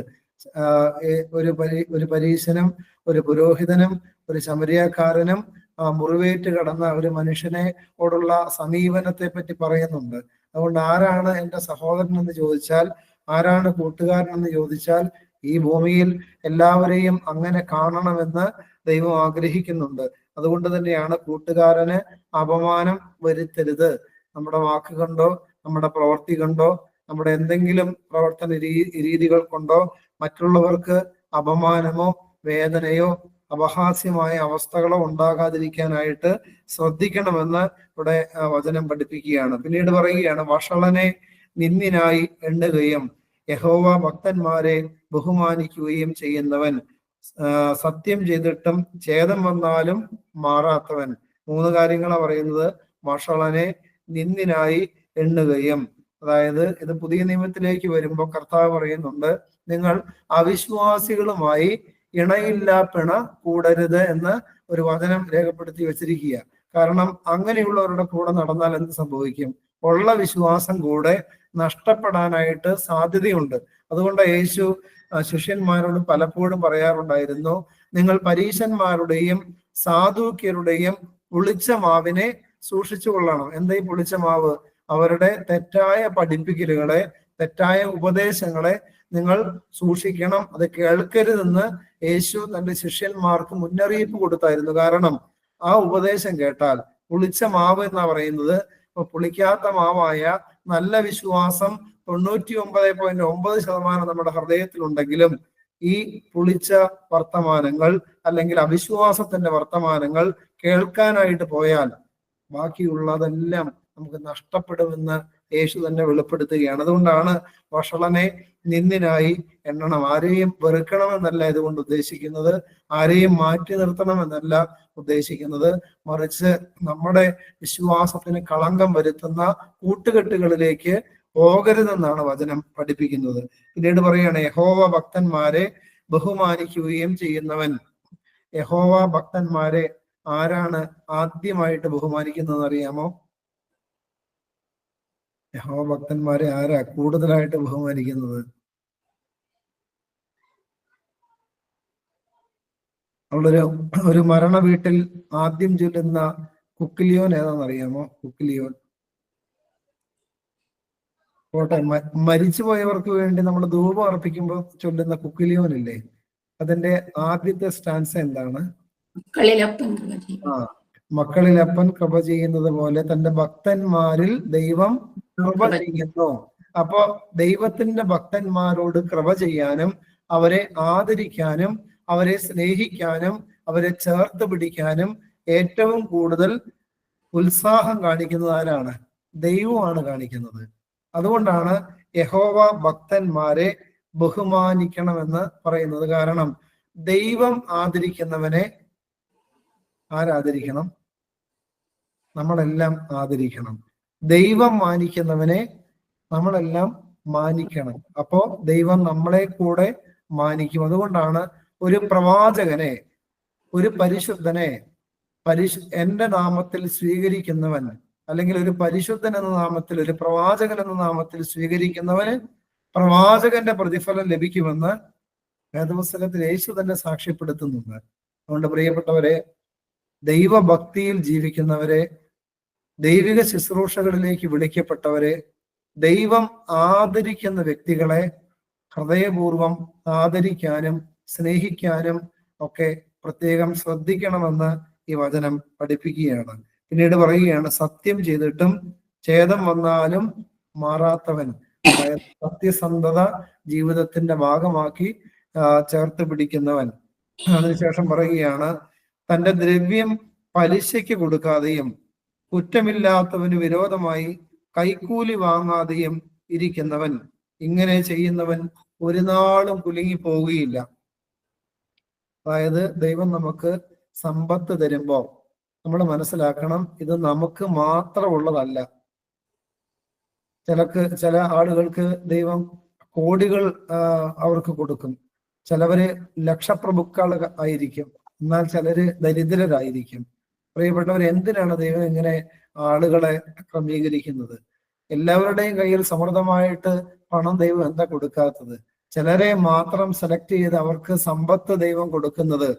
ഒരു പരീശനും ഒരു പുരോഹിതനും ഒരു ശമരിയാക്കാരനും മുറിവേറ്റ് കടന്ന ഒരു മനുഷ്യനെ ഓടുള്ള സമീപനത്തെ പറ്റി പറയുന്നുണ്ട്. അതുകൊണ്ട് ആരാണ് എൻ്റെ സഹോദരൻ എന്ന് ചോദിച്ചാൽ, ആരാണ് കൂട്ടുകാരൻ എന്ന് ചോദിച്ചാൽ, ഈ ഭൂമിയിൽ എല്ലാവരെയും അങ്ങനെ കാണണമെന്ന് ദൈവം ആഗ്രഹിക്കുന്നുണ്ട്. അതുകൊണ്ട് തന്നെയാണ് കൂട്ടുകാരന് അപമാനം വരുത്തരുത്. നമ്മുടെ വാക്ക് കൊണ്ടോ നമ്മുടെ പ്രവൃത്തി കൊണ്ടോ നമ്മുടെ എന്തെങ്കിലും പ്രവർത്തന രീതികൾ കൊണ്ടോ മറ്റുള്ളവർക്ക് അപമാനമോ വേദനയോ അപഹാസ്യമായ അവസ്ഥകളോ ഉണ്ടാകാതിരിക്കാനായിട്ട് ശ്രദ്ധിക്കണമെന്ന് ഇവിടെ വചനം പഠിപ്പിക്കുകയാണ്. പിന്നീട് പറയുകയാണ് വഷളനെ നിന്ദിനായി എണ്ണുകയും യഹോവ ഭക്തന്മാരെ ബഹുമാനിക്കുകയും ചെയ്യുന്നവൻ, സത്യം ചെയ്തിട്ടും ഛേദം വന്നാലും മാറാത്തവൻ. 3 കാര്യങ്ങളാണ് പറയുന്നത്. വഷളനെ നിന്ദിനായി എണ്ണുകയും, അതായത് ഇത് പുതിയ നിയമത്തിലേക്ക് വരുമ്പോൾ കർത്താവ് പറയുന്നുണ്ട്, നിങ്ങൾ അവിശ്വാസികളുമായി ഇണയില്ലാപ്പിണ കൂടരുത് എന്ന് ഒരു വചനം രേഖപ്പെടുത്തി വെച്ചിരിക്കുക. കാരണം അങ്ങനെയുള്ളവരുടെ കൂടെ നടന്നാൽ എന്ത് സംഭവിക്കും? ഉള്ള വിശ്വാസം കൂടെ നഷ്ടപ്പെടാനായിട്ട് സാധ്യതയുണ്ട്. അതുകൊണ്ട് യേശു ശിഷ്യന്മാരോട് പലപ്പോഴും പറയാറുണ്ടായിരുന്നു, നിങ്ങൾ പരീശന്മാരുടെയും സാധുക്യരുടെയും പുളിച്ച മാവിനെ സൂക്ഷിച്ചു കൊള്ളണം. എന്താ ഈ പുളിച്ച മാവ്? അവരുടെ തെറ്റായ പഠിപ്പിക്കലുകളെ, തെറ്റായ ഉപദേശങ്ങളെ നിങ്ങൾ സൂക്ഷിക്കണം, അത് കേൾക്കരുതെന്ന് യേശു തന്റെ ശിഷ്യന്മാർക്ക് മുന്നറിയിപ്പ് കൊടുത്തായിരുന്നു. കാരണം ആ ഉപദേശം കേട്ടാൽ, പുളിച്ച മാവ് എന്നാ പറയുന്നത്, പുളിക്കാത്ത മാവായ നല്ല വിശ്വാസം 99.9% നമ്മുടെ ഹൃദയത്തിലുണ്ടെങ്കിലും ഈ പുളിച്ച വർത്തമാനങ്ങൾ അല്ലെങ്കിൽ അവിശ്വാസത്തിന്റെ വർത്തമാനങ്ങൾ കേൾക്കാനായിട്ട് പോയാൽ ബാക്കിയുള്ളതെല്ലാം നമുക്ക് നഷ്ടപ്പെടുമെന്ന് യേശു തന്നെ വെളിപ്പെടുത്തുകയാണ്. അതുകൊണ്ടാണ് വഷളനെ നിന്ദിനായി എണ്ണണം. ആരെയും വെറുക്കണമെന്നല്ല ഇതുകൊണ്ട് ഉദ്ദേശിക്കുന്നത്, ആരെയും മാറ്റി നിർത്തണമെന്നല്ല ഉദ്ദേശിക്കുന്നത്, മറിച്ച് നമ്മുടെ വിശ്വാസത്തിന് കളങ്കം വരുത്തുന്ന കൂട്ടുകെട്ടുകളിലേക്ക് പോകരുതെന്നാണ് വചനം പഠിപ്പിക്കുന്നത്. പിന്നീട് പറയുകയാണ് യഹോവ ഭക്തന്മാരെ ബഹുമാനിക്കുകയും ചെയ്യുന്നവൻ. യഹോവ ഭക്തന്മാരെ ആരാണ് ആദ്യമായിട്ട് ബഹുമാനിക്കുന്നതെന്ന് അറിയാമോ? യഹോവ ഭക്തന്മാരെ ആരാ കൂടുതലായിട്ട് ബഹുമാനിക്കുന്നത്? ഒരു മരണ വീട്ടിൽ ആദ്യം ചൊല്ലുന്ന കുക്കിലിയോൻ ഏതാണെന്നറിയാമോ? കുക്കിലിയോൻ പോട്ടെ, മരിച്ചുപോയവർക്ക് വേണ്ടി നമ്മൾ ധൂപം അർപ്പിക്കുമ്പോൾ ചൊല്ലുന്ന കുക്കിലിയോൻ ഇല്ലേ, അതിന്റെ ആദ്യത്തെ സ്റ്റാൻസ എന്താണ്? മക്കളിലപ്പൻ കൃപ ചെയ്യും. ആ മക്കളിൽ അപ്പൻ കൃപ ചെയ്യുന്നത് പോലെ തന്റെ ഭക്തന്മാരിൽ ദൈവം കൃപ ചെയ്യുന്നു. അപ്പോ ദൈവത്തിന്റെ ഭക്തന്മാരോട് കൃപ ചെയ്യാനും അവരെ ആദരിക്കാനും അവരെ സ്നേഹിക്കാനും അവരെ ചേർത്ത് പിടിക്കാനും ഏറ്റവും കൂടുതൽ ഉത്സാഹം കാണിക്കുന്നത് ആരാണ്? ദൈവമാണ് കാണിക്കുന്നത്. അതുകൊണ്ടാണ് യഹോവ ഭക്തന്മാരെ ബഹുമാനിക്കണമെന്ന് പറയുന്നത്. കാരണം ദൈവം ആദരിക്കുന്നവനെ ആരാദരിക്കണം? നമ്മളെല്ലാം ആദരിക്കണം. ദൈവം മാനിക്കുന്നവനെ നമ്മളെല്ലാം മാനിക്കണം. അപ്പോ ദൈവം നമ്മളെ കൂടെ മാനിക്കും. അതുകൊണ്ടാണ് ഒരു പ്രവാചകനെ, ഒരു പരിശുദ്ധനെ എന്റെ നാമത്തിൽ സ്വീകരിക്കുന്നവൻ, അല്ലെങ്കിൽ ഒരു പരിശുദ്ധൻ എന്ന നാമത്തിൽ, ഒരു പ്രവാചകൻ എന്ന നാമത്തിൽ സ്വീകരിക്കുന്നവന് പ്രവാചകന്റെ പ്രതിഫലം ലഭിക്കുമെന്ന് വേദപുസ്തകത്തിൽ യേശു തന്നെ സാക്ഷ്യപ്പെടുത്തുന്നുണ്ട്. അതുകൊണ്ട് പ്രിയപ്പെട്ടവരെ, ദൈവഭക്തിയിൽ ജീവിക്കുന്നവരെ, ദൈവിക ശുശ്രൂഷകളിലേക്ക് വിളിക്കപ്പെട്ടവരെ, ദൈവം ആദരിക്കുന്ന വ്യക്തികളെ ഹൃദയപൂർവം ആദരിക്കാനും സ്നേഹിക്കാനും ഒക്കെ പ്രത്യേകം ശ്രദ്ധിക്കണമെന്ന് ഈ വചനം പഠിപ്പിക്കുകയാണ്. പിന്നീട് പറയുകയാണ്, സത്യം ചെയ്തിട്ടും ഛേദം വന്നാലും മാറാത്തവൻ. അതായത് സത്യസന്ധത ജീവിതത്തിന്റെ ഭാഗമാക്കി ചേർത്ത് പിടിക്കുന്നവൻ. അതിനുശേഷം പറയുകയാണ്, തന്റെ ദ്രവ്യം പലിശയ്ക്ക് കൊടുക്കാതെയും കുറ്റമില്ലാത്തവന് വിരോധമായി കൈക്കൂലി വാങ്ങാതെയും ഇരിക്കുന്നവൻ. ഇങ്ങനെ ചെയ്യുന്നവൻ ഒരു നാളും കുലുങ്ങി പോവുകയില്ല. അതായത് ദൈവം നമുക്ക് സമ്പത്ത് തരുമ്പോ നമ്മൾ മനസ്സിലാക്കണം, ഇത് നമുക്ക് മാത്രമുള്ളതല്ല. ചില ആളുകൾക്ക് ദൈവം കോടികൾ അവർക്ക് കൊടുക്കും. ചിലവര് ലക്ഷപ്രഭുക്കൾ ആയിരിക്കും, എന്നാൽ ചിലര് ദരിദ്രരായിരിക്കും. പ്രിയപ്പെട്ടവർ, എന്തിനാണ് ദൈവം ഇങ്ങനെ ആളുകളെ ക്രമീകരിക്കുന്നത്? എല്ലാവരുടെയും കയ്യിൽ സമൃദ്ധമായിട്ട് പണം ദൈവം എന്താ കൊടുക്കാത്തത്? ചിലരെ മാത്രം സെലക്ട് ചെയ്ത് അവർക്ക് സമ്പത്ത് ദൈവം കൊടുക്കുന്നത്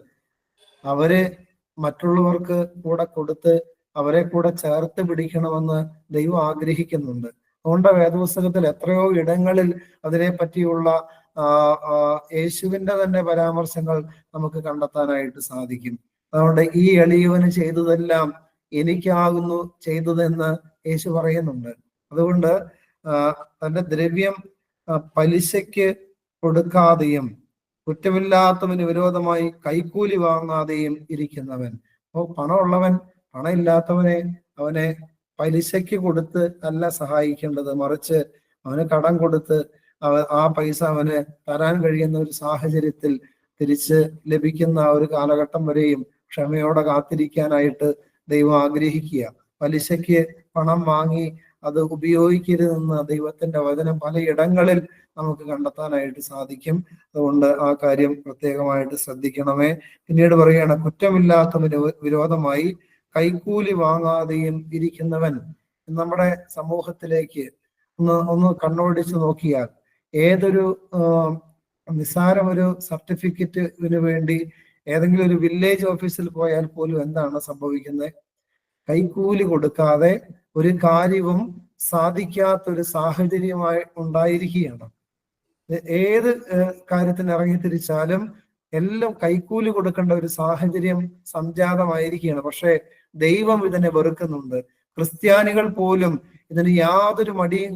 അവര് മറ്റുള്ളവർക്ക് കൂടെ കൊടുത്ത് അവരെ കൂടെ ചേർത്ത് പിടിക്കണമെന്ന് ദൈവം ആഗ്രഹിക്കുന്നുണ്ട്. അതുകൊണ്ട് വേദപുസ്തകത്തിൽ എത്രയോ ഇടങ്ങളിൽ അതിനെ പറ്റിയുള്ള യേശുവിന്റെ തന്നെ പരാമർശങ്ങൾ നമുക്ക് കണ്ടെത്താനായിട്ട് സാധിക്കും. അതുകൊണ്ട് ഈ എളിയവന് ചെയ്തതെല്ലാം എനിക്കാകുന്നു ചെയ്തതെന്ന് യേശു പറയുന്നുണ്ട്. അതുകൊണ്ട് തന്റെ ദ്രവ്യം പലിശയ്ക്ക് കൊടുക്കാതെയും കുറ്റമില്ലാത്തവന് വിരോധമായി കൈക്കൂലി വാങ്ങാതെയും ഇരിക്കുന്നവൻ. അപ്പോൾ പണമുള്ളവൻ പണമില്ലാത്തവനെ അവനെ പലിശയ്ക്ക് കൊടുത്ത് അല്ല സഹായിക്കേണ്ടത്, മറിച്ച് അവന് കടം കൊടുത്ത് ആ പൈസ അവന് തരാൻ കഴിയുന്ന ഒരു സാഹചര്യത്തിൽ തിരിച്ച് ലഭിക്കുന്ന ഒരു കാലഘട്ടം വരെയും ക്ഷമയോടെ കാത്തിരിക്കാനായിട്ട് ദൈവം ആഗ്രഹിക്കുക. പലിശയ്ക്ക് പണം വാങ്ങി അത് ഉപയോഗിക്കരുതെന്ന് ദൈവത്തിന്റെ വചനം പലയിടങ്ങളിൽ നമുക്ക് കണ്ടെത്താനായിട്ട് സാധിക്കും. അതുകൊണ്ട് ആ കാര്യം പ്രത്യേകമായിട്ട് ശ്രദ്ധിക്കണമേ. പിന്നീട് പറയുകയാണ്, കുറ്റമില്ലാത്തവന് വിരോധമായി കൈക്കൂലി വാങ്ങാതെയും ഇരിക്കുന്നവൻ. നമ്മുടെ സമൂഹത്തിലേക്ക് ഒന്ന് കണ്ണോടിച്ച് നോക്കിയാൽ ഏതൊരു നിസ്സാരം ഒരു സർട്ടിഫിക്കറ്റിന് വേണ്ടി ഏതെങ്കിലും ഒരു വില്ലേജ് ഓഫീസിൽ പോയാൽ പോലും എന്താണ് സംഭവിക്കുന്നത്? കൈക്കൂലി കൊടുക്കാതെ ഒരു കാര്യവും സാധിക്കാത്തൊരു സാഹചര്യമായി ഉണ്ടായിരിക്കുകയാണ്. ഏത് കാര്യത്തിന് ഇറങ്ങി തിരിച്ചാലും എല്ലാം കൈക്കൂലി കൊടുക്കേണ്ട ഒരു സാഹചര്യം സംജാതമായിരിക്കുകയാണ്. പക്ഷെ ദൈവം ഇതിനെ വെറുക്കുന്നുണ്ട്. ക്രിസ്ത്യാനികൾ പോലും ഇതിന് യാതൊരു മടിയും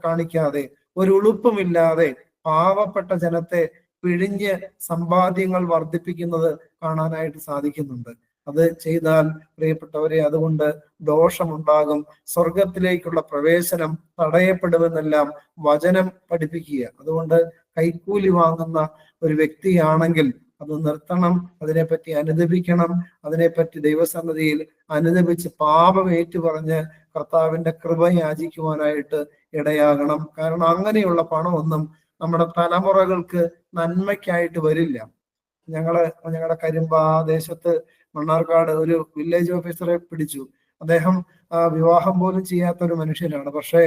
കാണിക്കാതെ, ഒരു ഉളുപ്പുമില്ലാതെ പാവപ്പെട്ട ജനത്തെ പിഴിഞ്ഞ് സമ്പാദ്യങ്ങൾ വർദ്ധിപ്പിക്കുന്നത് കാണാനായിട്ട് സാധിക്കുന്നുണ്ട്. അത് ചെയ്താൽ പ്രിയപ്പെട്ടവരെ അതുകൊണ്ട് ദോഷമുണ്ടാകും, സ്വർഗത്തിലേക്കുള്ള പ്രവേശനം തടയപ്പെടുമെന്നെല്ലാം വചനം പഠിപ്പിക്കുക. അതുകൊണ്ട് കൈക്കൂലി വാങ്ങുന്ന ഒരു വ്യക്തിയാണെങ്കിൽ അത് നിർത്തണം, അതിനെപ്പറ്റി അനുദപിക്കണം, അതിനെപ്പറ്റി ദൈവസന്നിധിയിൽ അനുദപിച്ച് പാപം ഏറ്റുപറഞ്ഞ് കർത്താവിന്റെ കൃപ യാചിക്കുവാനായിട്ട് ഇടയാകണം. കാരണം അങ്ങനെയുള്ള പണമൊന്നും നമ്മുടെ തലമുറകൾക്ക് നന്മയ്ക്കായിട്ട് വരില്ല. ഞങ്ങളുടെ കരിമ്പ ദേശത്ത് മണ്ണാർക്കാട് ഒരു വില്ലേജ് ഓഫീസറെ പിടിച്ചു. അദ്ദേഹം വിവാഹം പോലും ചെയ്യാത്ത ഒരു മനുഷ്യനാണ്. പക്ഷെ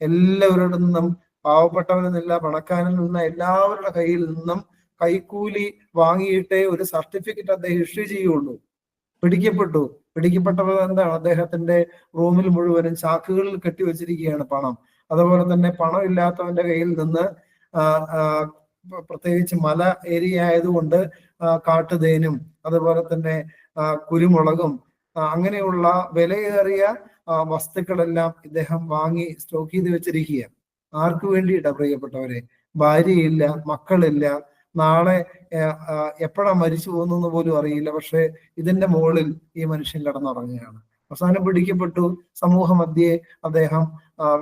എല്ലാവരുടെ നിന്നും, പാവപ്പെട്ടവരിൽ നിന്നില്ല പണക്കാരിൽ നിന്ന്, എല്ലാവരുടെ കയ്യിൽ നിന്നും കൈക്കൂലി വാങ്ങിയിട്ടേ ഒരു സർട്ടിഫിക്കറ്റ് അദ്ദേഹം ഇഷ്യൂ ചെയ്യുള്ളൂ. പിടിക്കപ്പെട്ടവർ എന്താണ്? അദ്ദേഹത്തിന്റെ റൂമിൽ മുഴുവനും ചാക്കുകളിൽ കെട്ടിവെച്ചിരിക്കുകയാണ് പണം. അതുപോലെ തന്നെ പണം ഇല്ലാത്തവന്റെ കയ്യിൽ നിന്ന് പ്രത്യേകിച്ച് മല ഏരിയ ആയതുകൊണ്ട് കാട്ടുതേനും അതുപോലെ തന്നെ കുരുമുളകും അങ്ങനെയുള്ള വിലയേറിയ വസ്തുക്കളെല്ലാം ഇദ്ദേഹം വാങ്ങി സ്റ്റോക്ക് ചെയ്ത് വെച്ചിരിക്കുക. ആർക്കു വേണ്ടിയിട്ടാ പ്രിയപ്പെട്ടവരെ? ഭാര്യയില്ല, മക്കളില്ല, നാളെ എപ്പോഴാ മരിച്ചു പോകുന്നു പോലും അറിയില്ല. പക്ഷെ ഇതിന്റെ മുകളിൽ ഈ മനുഷ്യൻ കിടന്നുറങ്ങുകയാണ്. അവസാനം പിടിക്കപ്പെട്ടു. സമൂഹ മധ്യേ അദ്ദേഹം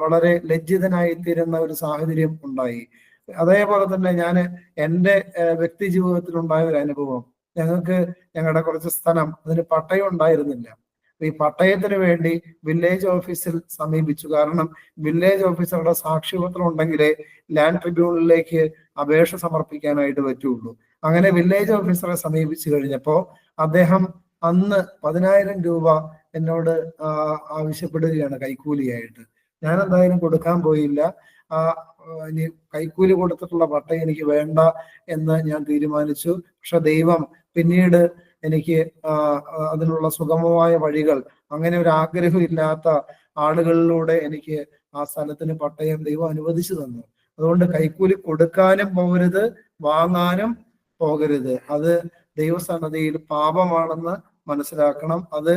വളരെ ലജ്ജിതനായി തീരുന്ന ഒരു സാഹചര്യം ഉണ്ടായി. അതേപോലെ തന്നെ ഞാൻ എൻ്റെ വ്യക്തി ജീവിതത്തിൽ ഉണ്ടായ ഒരു അനുഭവം, ഞങ്ങളുടെ കുറച്ച് സ്ഥലം, അതിന് പട്ടയം ഉണ്ടായിരുന്നില്ല. ഈ പട്ടയത്തിന് വേണ്ടി വില്ലേജ് ഓഫീസിൽ സമീപിച്ചു. കാരണം വില്ലേജ് ഓഫീസറുടെ സാക്ഷ്യപത്രം ഉണ്ടെങ്കിലേ ലാൻഡ് ട്രിബ്യൂണലിലേക്ക് അപേക്ഷ സമർപ്പിക്കാനായിട്ട് പറ്റുള്ളൂ. അങ്ങനെ വില്ലേജ് ഓഫീസറെ സമീപിച്ചു കഴിഞ്ഞപ്പോ അദ്ദേഹം അന്ന് 10,000 രൂപ എന്നോട് ആവശ്യപ്പെടുകയാണ് കൈക്കൂലിയായിട്ട്. ഞാൻ എന്തായാലും കൊടുക്കാൻ പോയില്ല. ഇനി കൈക്കൂലി കൊടുത്തിട്ടുള്ള പട്ടയം എനിക്ക് വേണ്ട എന്ന് ഞാൻ തീരുമാനിച്ചു. പക്ഷെ ദൈവം പിന്നീട് എനിക്ക് അതിനുള്ള സുഗമമായ വഴികൾ, അങ്ങനെ ഒരു ആഗ്രഹമില്ലാത്ത ആളുകളിലൂടെ എനിക്ക് ആ സ്ഥലത്തിന് പട്ടയം ദൈവം അനുവദിച്ചു തന്നു. അതുകൊണ്ട് കൈക്കൂലി കൊടുക്കാനും പോകരുത്, വാങ്ങാനും പോകരുത്. അത് ദൈവസന്നദ്ധിയിൽ പാപമാണെന്ന് മനസ്സിലാക്കണം. അത്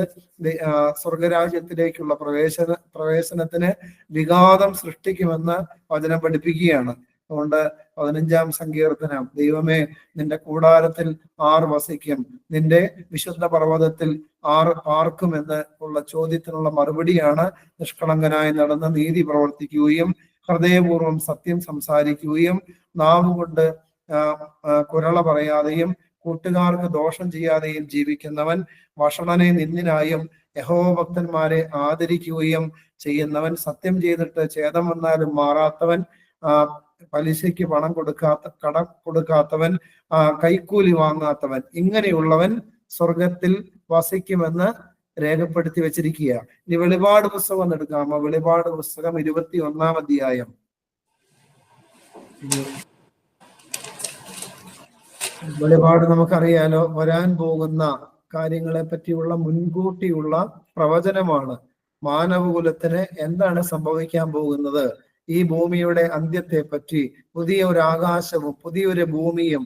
സ്വർഗരാജ്യത്തിലേക്കുള്ള പ്രവേശനത്തിന് വിഘാതം സൃഷ്ടിക്കുമെന്ന് വചനം പഠിപ്പിക്കുകയാണ്. അതുകൊണ്ട് 15-ാം സങ്കീർത്തനം, ദൈവമേ നിന്റെ കൂടാരത്തിൽ ആർ വസിക്കും, നിന്റെ വിശുദ്ധ പർവ്വതത്തിൽ ആർ പാർക്കുമെന്ന് ഉള്ള ചോദ്യത്തിനുള്ള മറുപടിയാണ് നിഷ്കളങ്കനായി നടന്ന് നീതി പ്രവർത്തിക്കുകയും ഹൃദയപൂർവ്വം സത്യം സംസാരിക്കുകയും നാവുകൊണ്ട് കുരള പറയാതെയും കൂട്ടുകാർക്ക് ദോഷം ചെയ്യാതെയും ജീവിക്കുന്നവൻ, വഷളനെ നിന്ദിനായും യഹോവഭക്തന്മാരെ ആദരിക്കുകയും ചെയ്യുന്നവൻ, സത്യം ചെയ്തിട്ട് ഛേദം വന്നാലും മാറാത്തവൻ, പലിശയ്ക്ക് കടം കൊടുക്കാത്തവൻ, കൈക്കൂലി വാങ്ങാത്തവൻ, ഇങ്ങനെയുള്ളവൻ സ്വർഗത്തിൽ വസിക്കുമെന്ന് രേഖപ്പെടുത്തി വെച്ചിരിക്കുക. ഇനി വെളിപാട് പുസ്തകം എടുക്കാമോ? വെളിപാട് പുസ്തകം 21-ാം അധ്യായം. വെളിപാട് നമുക്കറിയാലോ, വരാൻ പോകുന്ന കാര്യങ്ങളെ പറ്റിയുള്ള മുൻകൂട്ടിയുള്ള പ്രവചനമാണ്. മാനവകുലത്തിന് എന്താണ് സംഭവിക്കാൻ പോകുന്നത്, ഈ ഭൂമിയുടെ അന്ത്യത്തെ പറ്റി, പുതിയ ഒരു ആകാശവും പുതിയൊരു ഭൂമിയും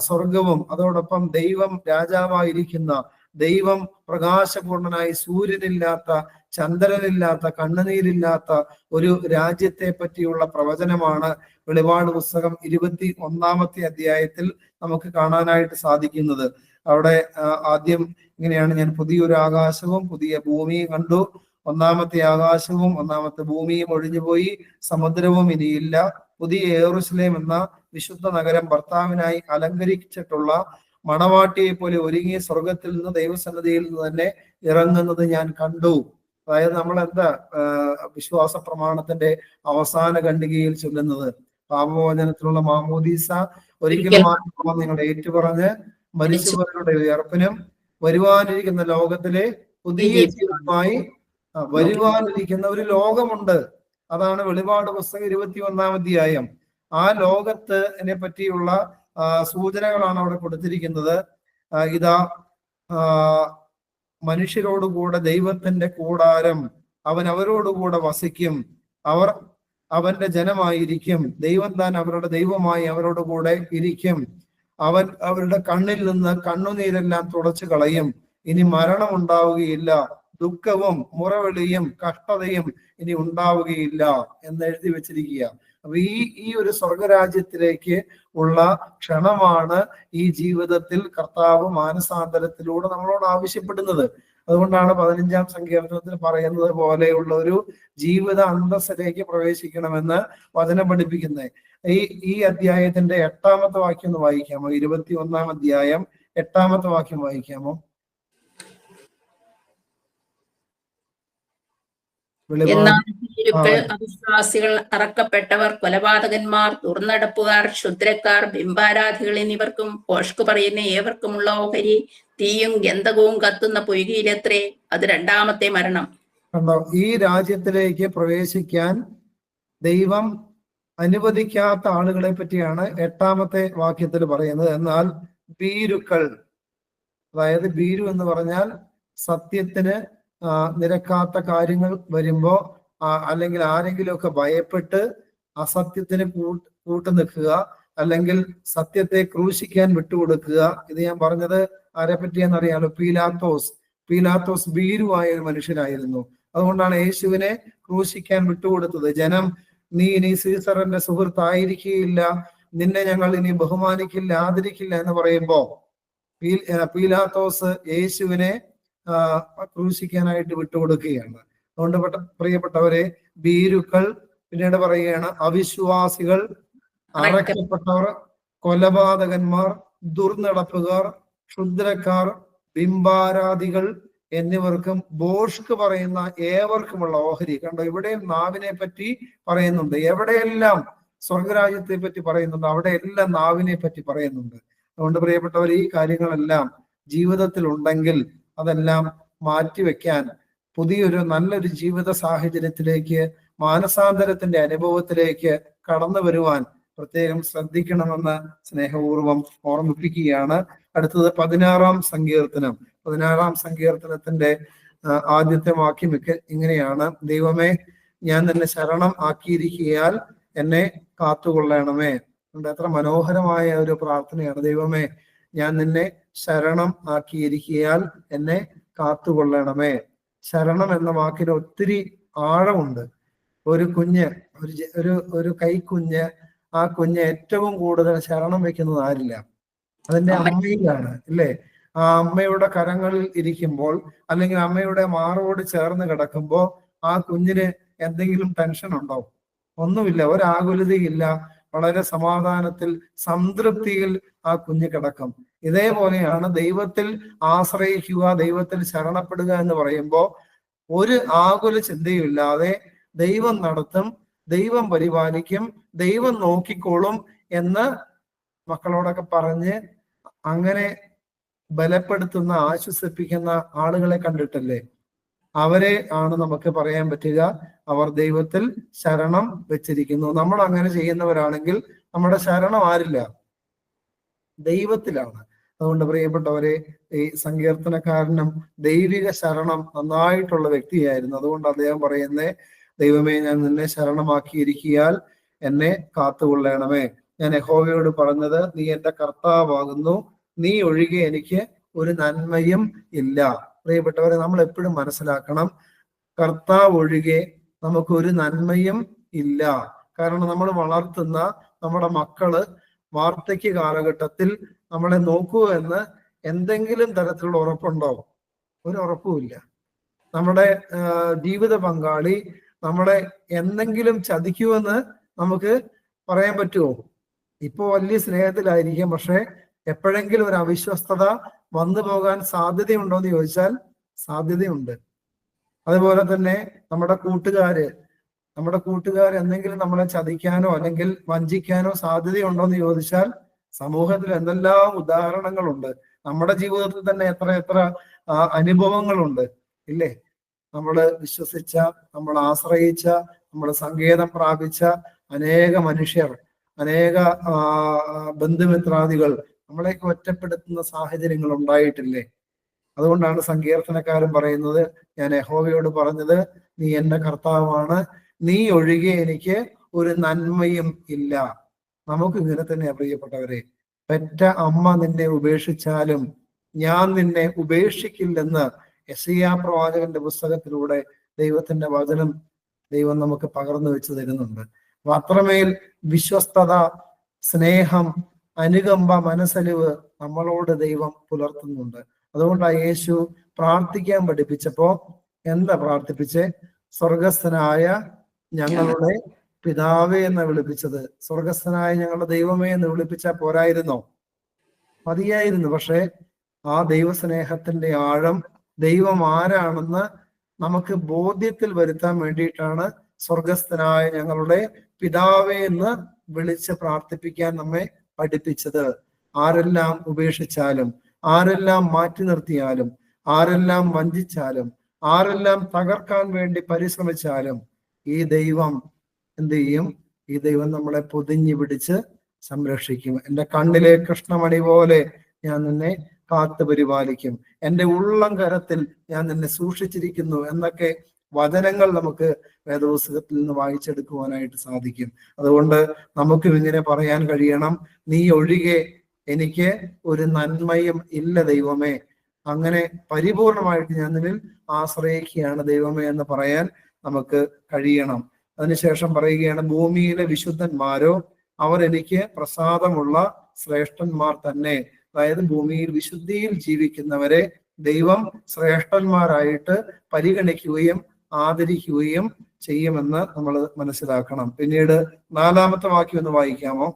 സ്വർഗവും അതോടൊപ്പം ദൈവം രാജാവായിരിക്കുന്ന, ദൈവം പ്രകാശപൂർണനായി സൂര്യനില്ലാത്ത, ചന്ദ്രനില്ലാത്ത, കണ്ണുനീരില്ലാത്ത ഒരു രാജ്യത്തെ പറ്റിയുള്ള പ്രവചനമാണ് വെളിപാട് പുസ്തകം 21-ാമത്തെ അധ്യായത്തിൽ നമുക്ക് കാണാനായിട്ട് സാധിക്കുന്നത്. അവിടെ ആദ്യം ഇങ്ങനെയാണ്: ഞാൻ പുതിയൊരു ആകാശവും പുതിയ ഭൂമിയും കണ്ടു. 1-ാമത്തെ ആകാശവും 1-ാമത്തെ ഭൂമിയും ഒഴിഞ്ഞുപോയി, സമുദ്രവും ഇനിയില്ല. പുതിയ യെരൂശലേം എന്ന വിശുദ്ധ നഗരം ഭർത്താവിനായി അലങ്കരിച്ചിട്ടുള്ള മണവാട്ടിയെ പോലെ ഒരുങ്ങിയ സ്വർഗത്തിൽ നിന്ന് ദൈവസന്നിധിയിൽ നിന്ന് തന്നെ ഇറങ്ങുന്നത് ഞാൻ കണ്ടു. അതായത് നമ്മൾ എന്താ വിശ്വാസ പ്രമാണത്തിന്റെ അവസാന ഖണ്ഡികയിൽ ചൊല്ലുന്നത്? പാപമോചനത്തിലുള്ള മാമോദീസ ഒരിക്കലും മാത്രം നിങ്ങൾ ഏറ്റുപറഞ്ഞ് മരിച്ചവരുടെ ഉയർപ്പിനും വരുവാനിരിക്കുന്ന ലോകത്തിലെ പുതിയ ജീവിതമായി വരുവാനിരിക്കുന്ന ഒരു ലോകമുണ്ട്. അതാണ് വെളിപാട് പുസ്തകം 21-ാം അധ്യായം. ആ ലോകത്തിനെ പറ്റിയുള്ള സൂചനകളാണ് അവിടെ കൊടുത്തിരിക്കുന്നത്. ഇതാ മനുഷ്യരോടുകൂടെ ദൈവത്തിന്റെ കൂടാരം, അവൻ അവരോടുകൂടെ വസിക്കും, അവർ അവന്റെ ജനമായിരിക്കും, ദൈവം താൻ അവരുടെ ദൈവമായി അവരോട് കൂടെ ഇരിക്കും. അവൻ അവരുടെ കണ്ണിൽ നിന്ന് കണ്ണുനീരെല്ലാം തുടച്ചു കളയും. ഇനി മരണം ഉണ്ടാവുകയില്ല, ദുഃഖവും മുറവിളിയും കഷ്ടതയും ഇനി ഉണ്ടാവുകയില്ല എന്ന് എഴുതി വെച്ചിരിക്കുക. അപ്പൊ ഈ ഒരു സ്വർഗരാജ്യത്തിലേക്ക് ഉള്ള ക്ഷണമാണ് ഈ ജീവിതത്തിൽ കർത്താവ് മാനസാന്തരത്തിലൂടെ നമ്മളോട് ആവശ്യപ്പെടുന്നത്. അതുകൊണ്ടാണ് 15-ാം സങ്കീർത്തനത്തിൽ പറയുന്നത് പോലെയുള്ള ഒരു ജീവിത അന്തസ്സിലേക്ക് പ്രവേശിക്കണമെന്ന് വചനം പഠിപ്പിക്കുന്നത്. ഈ അധ്യായത്തിന്റെ 8-ാമത്തെ വാക്യം ഒന്ന് വായിക്കാമോ? 21-ാം അധ്യായം 8-ാമത്തെ വാക്യം വായിക്കാമോ? അവിശ്വാസികൾ, അറക്കപ്പെട്ടവർ, കൊലപാതകന്മാർ, ദുർനടപ്പുകാർ, ക്ഷുദ്രക്കാർ, ബിംബാരാധികൾ എന്നിവർക്കും ഭോഷ്ക് പറയുന്ന ഏവർക്കുമുള്ള ഓഹരി തീയും ഗന്ധകവും കത്തുന്ന പൊയ്കയിലത്രേ. അത് 2-ാമത്തെ മരണം. കണ്ടോ? ഈ രാജ്യത്തിലേക്ക് പ്രവേശിക്കാൻ ദൈവം അനുവദിക്കാത്ത ആളുകളെ പറ്റിയാണ് 8-ാമത്തെ വാക്യത്തിൽ പറയുന്നത്. എന്നാൽ ഭീരുക്കൾ, അതായത് ഭീരു എന്ന് പറഞ്ഞാൽ സത്യത്തിന് നിരക്കാത്ത കാര്യങ്ങൾ വരുമ്പോ അല്ലെങ്കിൽ ആരെങ്കിലുമൊക്കെ ഭയപ്പെട്ട് അസത്യത്തിന് കൂട്ടു നിൽക്കുക, അല്ലെങ്കിൽ സത്യത്തെ ക്രൂശിക്കാൻ വിട്ടുകൊടുക്കുക. ഇത് ഞാൻ പറഞ്ഞത് ആരെ പറ്റിയെന്നറിയാലോ? പീലാത്തോസ് ഭീരുവായ ഒരു മനുഷ്യനായിരുന്നു. അതുകൊണ്ടാണ് യേശുവിനെ ക്രൂശിക്കാൻ വിട്ടുകൊടുത്തത്. ജനം നീ ഇനി സീസറിന്റെ സുഹൃത്തായിരിക്കുകയില്ല, നിന്നെ ഞങ്ങൾ ഇനി ബഹുമാനിക്കില്ല, ആദരിക്കില്ല എന്ന് പറയുമ്പോ പീലാത്തോസ് യേശുവിനെ ക്രൂശിക്കാനായിട്ട് വിട്ടുകൊടുക്കുകയാണ്. അതുകൊണ്ട് പ്രിയപ്പെട്ടവരെ, ഭീരുക്കൾ, പിന്നീട് പറയുകയാണ് അവിശ്വാസികൾ, അറയ്ക്കപ്പെട്ടവർ, കൊലപാതകന്മാർ, ദുർനടപ്പുകാർ, ക്ഷുദ്രക്കാർ, ബിംബാരാധികൾ എന്നിവർക്കും ഭോഷ്ക് പറയുന്ന ഏവർക്കുമുള്ള ഓഹരി. കണ്ടോ, ഇവിടെയും നാവിനെ പറ്റി പറയുന്നുണ്ട്. എവിടെയെല്ലാം സ്വർഗരാജ്യത്തെ പറ്റി പറയുന്നുണ്ട്, അവിടെ എല്ലാം നാവിനെ പറ്റി പറയുന്നുണ്ട്. അതുകൊണ്ട് പ്രിയപ്പെട്ടവർ, ഈ കാര്യങ്ങളെല്ലാം ജീവിതത്തിൽ ഉണ്ടെങ്കിൽ അതെല്ലാം മാറ്റിവെക്കാൻ, പുതിയൊരു നല്ലൊരു ജീവിത സാഹചര്യത്തിലേക്ക്, മാനസാന്തരത്തിന്റെ അനുഭവത്തിലേക്ക് കടന്നു വരുവാൻ പ്രത്യേകം ശ്രദ്ധിക്കണമെന്ന് സ്നേഹപൂർവം ഓർമ്മിപ്പിക്കുകയാണ്. അടുത്തത് 16-ാം സങ്കീർത്തനം. 16-ാം സങ്കീർത്തനത്തിന്റെ ആദ്യത്തെ വാക്യം ഇങ്ങനെയാണ്: ദൈവമേ, ഞാൻ നിന്നെ ശരണം ആക്കിയിരിക്കയാൽ എന്നെ കാത്തുകൊള്ളണമേ. എത്ര മനോഹരമായ ഒരു പ്രാർത്ഥനയാണ്. ദൈവമേ, ഞാൻ നിന്നെ ശരണം ആക്കിയിരിക്കയാൽ എന്നെ കാത്തുകൊള്ളണമേ. ശരണം എന്ന വാക്കിന് ഒത്തിരി ആഴമുണ്ട്. ഒരു കുഞ്ഞ്, ഒരു കൈക്കുഞ്ഞ്, ആ കുഞ്ഞ് ഏറ്റവും കൂടുതൽ ശരണം വെക്കുന്നത് ആരില്ല? അതിന്റെ അമ്മയിലാണ്, ഇല്ലേ? ആ അമ്മയുടെ കരങ്ങളിൽ ഇരിക്കുമ്പോൾ, അല്ലെങ്കിൽ അമ്മയുടെ മാറോട് ചേർന്ന് കിടക്കുമ്പോൾ ആ കുഞ്ഞിന് എന്തെങ്കിലും ടെൻഷൻ ഉണ്ടോ? ഒന്നുമില്ല, ഒരാകുലതയില്ല. വളരെ സമാധാനത്തിൽ, സംതൃപ്തിയിൽ ആ കുഞ്ഞ് കിടക്കും. ഇതേപോലെയാണ് ദൈവത്തിൽ ആശ്രയിക്കുക, ദൈവത്തിൽ ശരണപ്പെടുക എന്ന് പറയുമ്പോൾ ഒരു ആകുല ചിന്തയുമില്ലാതെ ദൈവം നടത്തും, ദൈവം പരിപാലിക്കും, ദൈവം നോക്കിക്കോളും എന്ന് മക്കളോടൊക്കെ പറഞ്ഞ് അങ്ങനെ ബലപ്പെടുത്തുന്ന, ആശ്വസിപ്പിക്കുന്ന ആളുകളെ കണ്ടിട്ടല്ലേ? അവരെ ആണ് നമുക്ക് പറയാൻ പറ്റുക അവർ ദൈവത്തിൽ ശരണം വെച്ചിരിക്കുന്നു. നമ്മൾ അങ്ങനെ ചെയ്യുന്നവരാണെങ്കിൽ നമ്മുടെ ശരണം ആരില്ല? ദൈവത്തിലാണ്. അതുകൊണ്ട് പ്രിയപ്പെട്ടവരെ, ഈ സങ്കീർത്തനക്കാരനും ദൈവിക ശരണം നന്നായിട്ടുള്ള വ്യക്തിയായിരുന്നു. അതുകൊണ്ട് അദ്ദേഹം പറയുന്നേ, ദൈവമേ, ഞാൻ നിന്നെ ശരണമാക്കിയിരിക്കയാൽ എന്നെ കാത്തുകൊള്ളണമേ. ഞാൻ യഹോവയോട് പറഞ്ഞത്, നീ എന്റെ കർത്താവാകുന്നു, നീ ഒഴികെ എനിക്ക് ഒരു നന്മയും ഇല്ല. പ്രിയപ്പെട്ടവരെ, നമ്മൾ എപ്പോഴും മനസ്സിലാക്കണം, കർത്താവ് ഒഴികെ നമുക്ക് ഒരു നന്മയും ഇല്ല. കാരണം നമ്മൾ വളർത്തുന്ന നമ്മുടെ മക്കള് വാർദ്ധക്യ കാലഘട്ടത്തിൽ നമ്മളെ നോക്കൂ എന്ന് എന്തെങ്കിലും തരത്തിലുള്ള ഉറപ്പുണ്ടോ? ഒരു ഉറപ്പുമില്ല. നമ്മുടെ ജീവിത പങ്കാളി നമ്മളെ എന്തെങ്കിലും ചതിക്കുമെന്ന് നമുക്ക് പറയാൻ പറ്റുമോ? ഇപ്പൊ വലിയ സ്നേഹത്തിലായിരിക്കും, പക്ഷെ എപ്പോഴെങ്കിലും ഒരു അവിശ്വസ്തത വന്നു പോകാൻ സാധ്യതയുണ്ടോ എന്ന് ചോദിച്ചാൽ സാധ്യതയുണ്ട്. അതുപോലെ തന്നെ നമ്മുടെ കൂട്ടുകാർ എന്തെങ്കിലും നമ്മളെ ചതിക്കാനോ അല്ലെങ്കിൽ വഞ്ചിക്കാനോ സാധ്യതയുണ്ടോ എന്ന് ചോദിച്ചാൽ സമൂഹത്തിൽ എന്തെല്ലാം ഉദാഹരണങ്ങളുണ്ട്. നമ്മുടെ ജീവിതത്തിൽ തന്നെ എത്ര അനുഭവങ്ങളുണ്ട്, ഇല്ലേ? നമ്മൾ വിശ്വസിച്ച, നമ്മൾ ആശ്രയിച്ച, നമ്മൾ സങ്കേതം പ്രാപിച്ച അനേക മനുഷ്യർ, അനേക ബന്ധുമിത്രാദികൾ നമ്മളെയൊക്കെ ഒറ്റപ്പെടുത്തുന്ന സാഹചര്യങ്ങൾ ഉണ്ടായിട്ടില്ലേ? അതുകൊണ്ടാണ് സങ്കീർത്തനക്കാരൻ പറയുന്നത്, ഞാൻ യഹോവയോട് പറഞ്ഞത്, നീ എന്റെ കർത്താവാണ്, നീ ഒഴികെ എനിക്ക് ഒരു നന്മയും ഇല്ല. നമുക്ക് ഇങ്ങനെ തന്നെയാ പ്രിയപ്പെട്ടവരെ. പെറ്റ അമ്മ നിന്നെ ഉപേക്ഷിച്ചാലും ഞാൻ നിന്നെ ഉപേക്ഷിക്കില്ലെന്ന് യെശയ്യാ പ്രവാചകന്റെ പുസ്തകത്തിലൂടെ ദൈവത്തിന്റെ വചനം ദൈവം നമുക്ക് പകർന്നു വെച്ച് തരുന്നുണ്ട്. അത്രമേൽ വിശ്വസ്തത, സ്നേഹം, അനുകമ്പ, മനസ്സലിവ് നമ്മളോട് ദൈവം പുലർത്തുന്നുണ്ട്. അതുകൊണ്ടാണ് യേശു പ്രാർത്ഥിക്കാൻ പഠിപ്പിച്ചപ്പോ എന്താ പ്രാർത്ഥിപ്പിച്ചേ? സ്വർഗസ്ഥനായ ഞങ്ങളുടെ പിതാവേ എന്ന് വിളിപ്പിച്ചത്. സ്വർഗസ്ഥനായ ഞങ്ങളുടെ ദൈവമേ എന്ന് വിളിപ്പിച്ചാൽ പോരായിരുന്നോ? മതിയായിരുന്നു. പക്ഷെ ആ ദൈവസ്നേഹത്തിന്റെ ആഴം, ദൈവം ആരാണെന്ന് നമുക്ക് ബോധ്യത്തിൽ വരുത്താൻ വേണ്ടിയിട്ടാണ് സ്വർഗസ്ഥനായ ഞങ്ങളുടെ പിതാവേ എന്ന് വിളിച്ച് പ്രാർത്ഥിപ്പിക്കാൻ നമ്മെ പഠിപ്പിച്ചത്. ആരെല്ലാം ഉപേക്ഷിച്ചാലും, ആരെല്ലാം മാറ്റി നിർത്തിയാലും, ആരെല്ലാം വഞ്ചിച്ചാലും, ആരെല്ലാം തകർക്കാൻ വേണ്ടി പരിശ്രമിച്ചാലും ഈ ദൈവം എന്ത് ചെയ്യും? ഈ ദൈവം നമ്മളെ പൊതിഞ്ഞു പിടിച്ച് സംരക്ഷിക്കും. എൻ്റെ കണ്ണിലെ കൃഷ്ണമണി പോലെ ഞാൻ നിന്നെ കാത്തു പരിപാലിക്കും, എൻ്റെ ഉള്ളം കരത്തിൽ ഞാൻ നിന്നെ സൂക്ഷിച്ചിരിക്കുന്നു എന്നൊക്കെ വചനങ്ങൾ നമുക്ക് വേദപുസ്തകത്തിൽ നിന്ന് വായിച്ചെടുക്കുവാനായിട്ട് സാധിക്കും. അതുകൊണ്ട് നമുക്കും ഇങ്ങനെ പറയാൻ കഴിയണം, നീ ഒഴികെ എനിക്ക് ഒരു നന്മയും ഇല്ല ദൈവമേ, അങ്ങനെ പരിപൂർണമായിട്ട് ഞാൻ നിന്നിൽ ആശ്രയിക്കുകയാണ് ദൈവമേ എന്ന് പറയാൻ നമുക്ക് കഴിയണം. അതിനുശേഷം പറയുകയാണ്, ഭൂമിയിലെ വിശുദ്ധന്മാരോ അവർ എനിക്ക് പ്രസാദമുള്ള ശ്രേഷ്ഠന്മാർ തന്നെ. അതായത് ഭൂമിയിൽ വിശുദ്ധിയിൽ ജീവിക്കുന്നവരെ ദൈവം ശ്രേഷ്ഠന്മാരായിട്ട് പരിഗണിക്കുകയും ആദരിക്കുകയും ചെയ്യുമെന്ന് നമ്മൾ മനസ്സിലാക്കണം. പിന്നീട് 4-ാമത്തെ വാക്യം ഒന്ന് വായിക്കാമോ?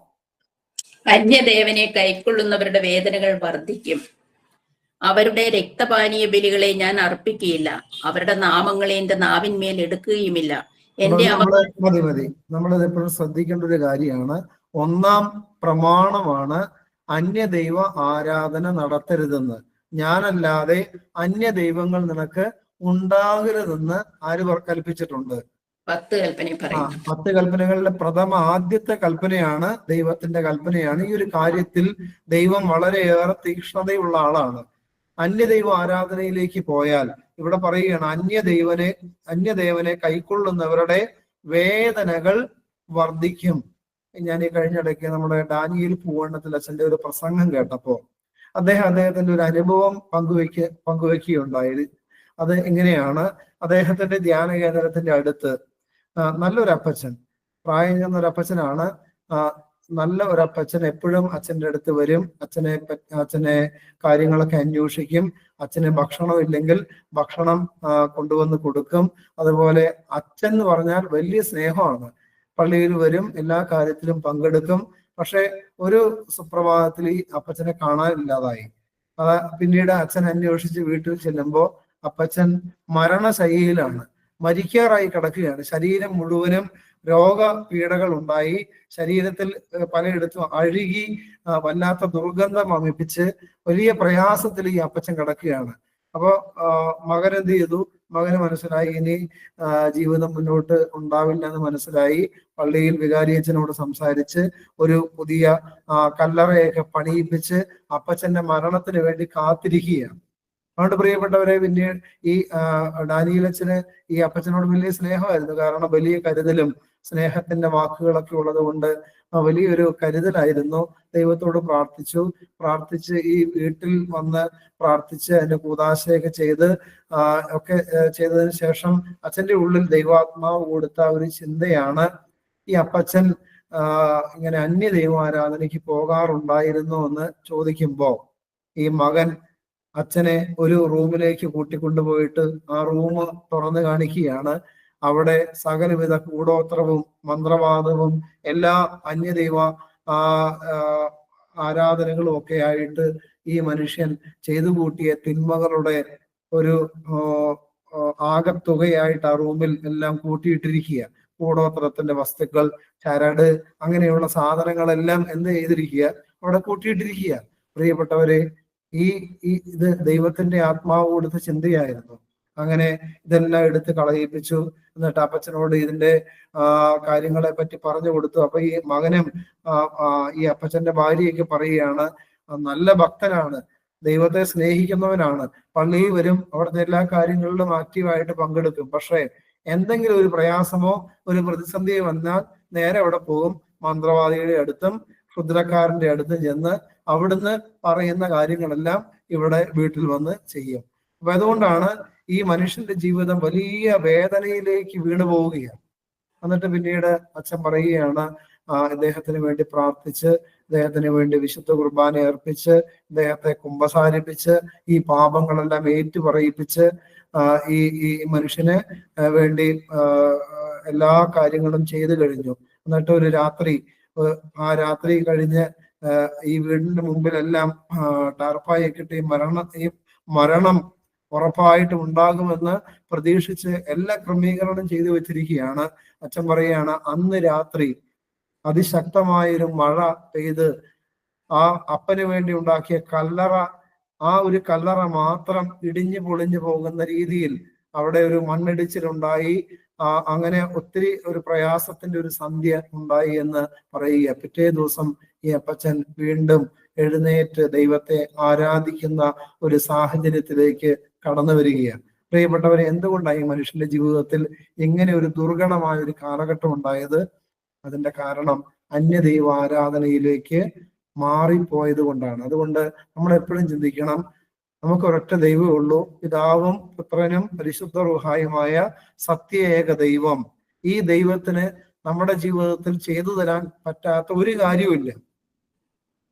അന്യദേവനെ കൈക്കൊള്ളുന്നവരുടെ വേദനകൾ വർദ്ധിക്കും. അവരുടെ രക്തപാനീയ ബലികളെ ഞാൻ അർപ്പിക്കുകയില്ല, അവരുടെ നാമങ്ങളെ എന്റെ നാവിന്മേൽ എടുക്കുകയുമില്ല. മതി നമ്മളത് എപ്പോഴും ശ്രദ്ധിക്കേണ്ട ഒരു കാര്യമാണ്. 1-ാം പ്രമാണമാണ് അന്യദൈവ ആരാധന നടത്തരുതെന്ന്. ഞാനല്ലാതെ അന്യ ദൈവങ്ങൾ നിനക്ക് ഉണ്ടാകരുതെന്ന് ആര് കൽപ്പിച്ചിട്ടുണ്ട്? 10 കൽപ്പന. 10 കൽപ്പനകളിലെ ആദ്യത്തെ കൽപ്പനയാണ്, ദൈവത്തിന്റെ കൽപ്പനയാണ്. ഈ ഒരു കാര്യത്തിൽ ദൈവം വളരെയേറെ തീക്ഷ്ണതയുള്ള ആളാണ്. അന്യദൈവ ആരാധനയിലേക്ക് പോയാൽ ഇവിടെ പറയുകയാണ്, അന്യദേവനെ കൈക്കൊള്ളുന്നവരുടെ വേദനകൾ വർദ്ധിക്കും. ഞാൻ ഈ കഴിഞ്ഞിടയ്ക്ക് നമ്മുടെ ഡാനിയേൽ പൂവണ്ണത്തിൽ അച്ഛന്റെ ഒരു പ്രസംഗം കേട്ടപ്പോ അദ്ദേഹത്തിന്റെ ഒരു അനുഭവം പങ്കുവെക്കുകയുണ്ടായത്. അത് എങ്ങനെയാണ്, അദ്ദേഹത്തിന്റെ ധ്യാന കേന്ദ്രത്തിന്റെ അടുത്ത് നല്ലൊരു അപ്പച്ചൻ, പ്രായം ചെന്ന ഒരു അപ്പച്ചനാണ്. നല്ല ഒരു അപ്പച്ചൻ എപ്പോഴും അച്ഛൻ്റെ അടുത്ത് വരും, അച്ഛനെ കാര്യങ്ങളൊക്കെ അന്വേഷിക്കും. അച്ഛന് ഭക്ഷണം ഇല്ലെങ്കിൽ ഭക്ഷണം കൊണ്ടുവന്ന് കൊടുക്കും. അതുപോലെ അച്ഛൻ എന്ന് പറഞ്ഞാൽ വലിയ സ്നേഹമാണ്. പള്ളിയിൽ വരും, എല്ലാ കാര്യത്തിലും പങ്കെടുക്കും. പക്ഷെ ഒരു സുപ്രഭാതത്തിൽ ഈ അപ്പച്ചനെ കാണാനില്ലാതായി. പിന്നീട് അച്ഛൻ അന്വേഷിച്ച് വീട്ടിൽ ചെല്ലുമ്പോ അപ്പച്ചൻ മരണശയ്യയിലാണ്, മരിക്കാറായി കിടക്കുകയാണ്. ശരീരം മുഴുവനും രോഗപീഠകൾ ഉണ്ടായി, ശരീരത്തിൽ പലയിടത്തും അഴുകി വല്ലാത്ത ദുർഗന്ധം വമിപ്പിച്ച് വലിയ പ്രയാസത്തിൽ ഈ അപ്പച്ചൻ കിടക്കുകയാണ്. അപ്പൊ മകൻ എന്ത് ചെയ്തു? മകന് മനസ്സിലായി ഇനി ജീവിതം മുന്നോട്ട് ഉണ്ടാവില്ല എന്ന് മനസ്സിലായി. പള്ളിയിൽ വികാരിയച്ഛനോട് സംസാരിച്ച് ഒരു പുതിയ കല്ലറയൊക്കെ പണിയിപ്പിച്ച് അപ്പച്ചന്റെ മരണത്തിന് വേണ്ടി കാത്തിരിക്കുകയാണ്. അതുകൊണ്ട് പ്രിയപ്പെട്ടവരെ, പിന്നെ ഈ ഡാനിയേലച്ഛന് ഈ അപ്പച്ചനോട് വലിയ സ്നേഹമായിരുന്നു. കാരണം വലിയ കരുതലും സ്നേഹത്തിന്റെ വാക്കുകളൊക്കെ ഉള്ളത് കൊണ്ട് വലിയൊരു കരുതലായിരുന്നു. ദൈവത്തോട് പ്രാർത്ഥിച്ച് ഈ വീട്ടിൽ വന്ന് പ്രാർത്ഥിച്ച് അതിന്റെ കൂദാശയൊക്കെ ചെയ്ത് ഒക്കെ ചെയ്തതിന് ശേഷം അച്ഛന്റെ ഉള്ളിൽ ദൈവാത്മാവ് കൊടുത്ത ഒരു ചിന്തയാണ്, ഈ അപ്പച്ചൻ ഇങ്ങനെ അന്യദൈവ ആരാധനയ്ക്ക് പോകാറുണ്ടായിരുന്നു എന്ന് ചോദിക്കുമ്പോ ഈ മകൻ അച്ഛനെ ഒരു റൂമിലേക്ക് കൂട്ടിക്കൊണ്ടുപോയിട്ട് ആ റൂം തുറന്നു കാണിക്കുകയാണ്. അവിടെ സകലവിധ കൂടോത്രവും മന്ത്രവാദവും എല്ലാ അന്യദൈവ ആരാധനകളും ഒക്കെ ആയിട്ട് ഈ മനുഷ്യൻ ചെയ്തു കൂട്ടിയ തിന്മകളുടെ ഒരു ആകത്തുകയായിട്ട് ആ റൂമിൽ എല്ലാം കൂട്ടിയിട്ടിരിക്കുക. കൂടോത്രത്തിന്റെ വസ്തുക്കൾ, ചരട്, അങ്ങനെയുള്ള സാധനങ്ങളെല്ലാം എന്ത് ചെയ്തിരിക്കുക? അവിടെ കൂട്ടിയിട്ടിരിക്കുക. പ്രിയപ്പെട്ടവരെ, ഇത് ദൈവത്തിന്റെ ആത്മാവ് കൊടുത്ത ചിന്തയായിരുന്നു. അങ്ങനെ ഇതെല്ലാം എടുത്ത് കളയിപ്പിച്ചു. എന്നിട്ട് അപ്പച്ചനോട് ഇതിന്റെ കാര്യങ്ങളെ പറ്റി പറഞ്ഞു കൊടുത്തു. അപ്പൊ ഈ മകനും ഈ അപ്പച്ചന്റെ ഭാര്യയൊക്കെ പറയുകയാണ്, നല്ല ഭക്തനാണ്, ദൈവത്തെ സ്നേഹിക്കുന്നവനാണ്, പള്ളിയിൽ വരും, അവിടുത്തെ എല്ലാ കാര്യങ്ങളിലും ആക്റ്റീവായിട്ട് പങ്കെടുക്കും. പക്ഷേ എന്തെങ്കിലും ഒരു പ്രയാസമോ ഒരു പ്രതിസന്ധിയോ വന്നാൽ നേരെ അവിടെ പോകും, മന്ത്രവാദിയുടെ അടുത്തും ക്ഷുദ്രക്കാരന്റെ അടുത്തും ചെന്ന് അവിടുന്ന് പറയുന്ന കാര്യങ്ങളെല്ലാം ഇവിടെ വീട്ടിൽ വന്ന് ചെയ്യും. അപ്പൊ അതുകൊണ്ടാണ് ഈ മനുഷ്യന്റെ ജീവിതം വലിയ വേദനയിലേക്ക് വീണു പോവുകയാണ്. എന്നിട്ട് പിന്നീട് അച്ഛൻ പറയുകയാണ്, ഇദ്ദേഹത്തിന് വേണ്ടി പ്രാർത്ഥിച്ച്, ഇദ്ദേഹത്തിന് വേണ്ടി വിശുദ്ധ കുർബാന അർപ്പിച്ച്, ഇദ്ദേഹത്തെ കുമ്പസാരിപ്പിച്ച്, ഈ പാപങ്ങളെല്ലാം ഏറ്റുപറയിപ്പിച്ച് ഈ മനുഷ്യന് വേണ്ടി എല്ലാ കാര്യങ്ങളും ചെയ്തു കഴിഞ്ഞു. എന്നിട്ട് ഒരു രാത്രി, ആ രാത്രി കഴിഞ്ഞ് ഈ വീടിന്റെ മുമ്പിലെല്ലാം ടാർപ്പായി കിട്ടി ഈ മരണം ഉറപ്പായിട്ട് ഉണ്ടാകുമെന്ന് പ്രതീക്ഷിച്ച് എല്ലാ ക്രമീകരണം ചെയ്തു വെച്ചിരിക്കുകയാണ്. അച്ഛൻ പറയുകയാണ്, അന്ന് രാത്രി അതിശക്തമായൊരു മഴ പെയ്ത് ആ അപ്പന് വേണ്ടി ഉണ്ടാക്കിയ കല്ലറ, ആ ഒരു കല്ലറ മാത്രം ഇടിഞ്ഞു പൊളിഞ്ഞു പോകുന്ന രീതിയിൽ അവിടെ ഒരു മണ്ണിടിച്ചിലുണ്ടായി. അങ്ങനെ ഒത്തിരി ഒരു പ്രയാസത്തിന്റെ ഒരു സന്ധ്യ ഉണ്ടായി എന്ന് പറയുക. പിറ്റേ ദിവസം ഈ അപ്പച്ചൻ വീണ്ടും എഴുന്നേറ്റ് ദൈവത്തെ ആരാധിക്കുന്ന ഒരു സാഹചര്യത്തിലേക്ക് കടന്നു വരികയാണ്. പ്രിയപ്പെട്ടവരെ, എന്തുകൊണ്ടാണ് ഈ മനുഷ്യന്റെ ജീവിതത്തിൽ ഇങ്ങനെ ഒരു ദുർഘടമായ ഒരു കാലഘട്ടം ഉണ്ടായത്? അതിന്റെ കാരണം അന്യദൈവ ആരാധനയിലേക്ക് മാറിപ്പോയത് കൊണ്ടാണ്. അതുകൊണ്ട് നമ്മൾ എപ്പോഴും ചിന്തിക്കണം, നമുക്ക് ഒരൊറ്റ ദൈവമേ ഉള്ളൂ, പിതാവും പുത്രനും പരിശുദ്ധ റൂഹായുമായ സത്യ ഏക ദൈവം. ഈ ദൈവത്തിന് നമ്മുടെ ജീവിതത്തിൽ ചെയ്തു തരാൻ പറ്റാത്ത ഒരു കാര്യവുമില്ല.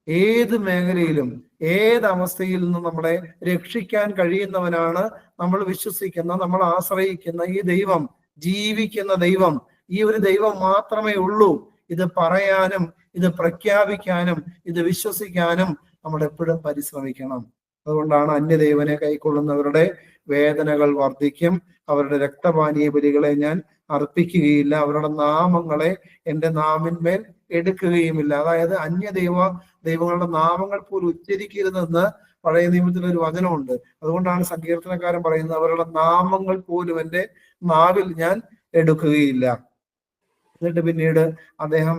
ഏത് മേഖലയിലും ഏത് അവസ്ഥയിൽ നിന്നും നമ്മളെ രക്ഷിക്കാൻ കഴിയുന്നവനാണ് നമ്മൾ വിശ്വസിക്കുന്ന, നമ്മൾ ആശ്രയിക്കുന്ന ഈ ദൈവം, ജീവിക്കുന്ന ദൈവം. ഈ ഒരു ദൈവം മാത്രമേ ഉള്ളൂ. ഇത് പറയാനും ഇത് പ്രഖ്യാപിക്കാനും ഇത് വിശ്വസിക്കാനും നമ്മൾ എപ്പോഴും പരിശ്രമിക്കണം. അതുകൊണ്ടാണ് അന്യദൈവനെ കൈക്കൊള്ളുന്നവരുടെ വേദനകൾ വർദ്ധിക്കും, അവരുടെ രക്തപാനീയ ബലികളെ ഞാൻ അർപ്പിക്കുകയില്ല, അവരുടെ നാമങ്ങളെ എൻ്റെ നാമിന്മേൽ എടുക്കുകയുമില്ല. അതായത് ദൈവങ്ങളുടെ നാമങ്ങൾ പോലും ഉച്ചരിക്കരുതെന്ന് പഴയ നിയമത്തിൽ ഒരു വചനമുണ്ട്. അതുകൊണ്ടാണ് സങ്കീർത്തനക്കാരൻ പറയുന്നത്, അവരുടെ നാമങ്ങൾ പോലും എൻ്റെ നാവിൽ ഞാൻ എടുക്കുകയില്ല. എന്നിട്ട് പിന്നീട് അദ്ദേഹം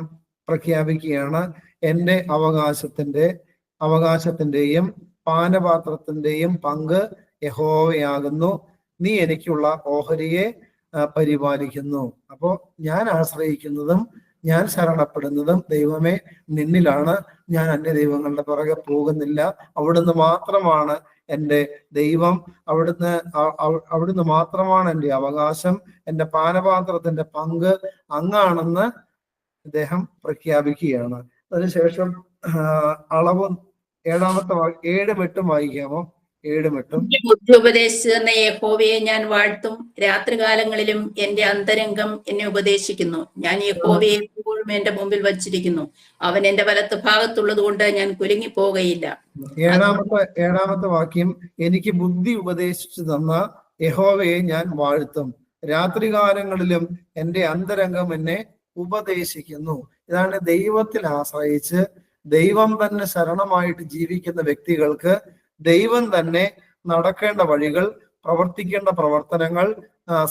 പ്രഖ്യാപിക്കുകയാണ്, എൻ്റെ അവകാശത്തിന്റെയും പാനപാത്രത്തിന്റെയും പങ്ക് യഹോവയാകുന്നു, നീ എനിക്കുള്ള ഓഹരിയെ പരിപാലിക്കുന്നു. അപ്പോ ഞാൻ ആശ്രയിക്കുന്നതും ഞാൻ ശരണപ്പെടുന്നതും ദൈവമേ നിന്നിലാണ്. ഞാൻ അന്യ ദൈവങ്ങളുടെ പുറകെ പോകുന്നില്ല. അവിടുന്ന് മാത്രമാണ് എൻ്റെ ദൈവം, അവിടുന്ന് മാത്രമാണ് എൻ്റെ അവകാശം, എൻ്റെ പാനപാത്രത്തിന്റെ പങ്ക് അങ്ങാണെന്ന് അദ്ദേഹം പ്രഖ്യാപിക്കുകയാണ്. അതിനുശേഷം അളവ് 7-8 വായിക്കാമോ? 7-8. ബുദ്ധി ഉപദേശിച്ചു തന്ന യഹോവയെ ഞാൻ വാഴ്ത്തും, രാത്രികാലങ്ങളിലും എന്റെ അന്തരംഗം എന്നെ ഉപദേശിക്കുന്നു. ഞാൻ യഹോവയെ എപ്പോഴും എന്റെ മുമ്പിൽ വച്ചിരിക്കുന്നു, അവൻ എന്റെ വലത്ത് ഭാഗത്തുള്ളത് കൊണ്ട് ഞാൻ കുലുങ്ങിപ്പോകയില്ല. 7-ാമത്തെ വാക്യം, എനിക്ക് ബുദ്ധി ഉപദേശിച്ചു തന്ന യഹോവയെ ഞാൻ വാഴ്ത്തും, രാത്രികാലങ്ങളിലും എന്റെ അന്തരംഗം എന്നെ ഉപദേശിക്കുന്നു. ഇതാണ് ദൈവത്തിൽ ആശ്രയിച്ച് ദൈവം തന്നെ ശരണമായിട്ട് ജീവിക്കുന്ന വ്യക്തികൾക്ക് ദൈവം തന്നെ നടക്കേണ്ട വഴികൾ, പ്രവർത്തിക്കേണ്ട പ്രവർത്തനങ്ങൾ,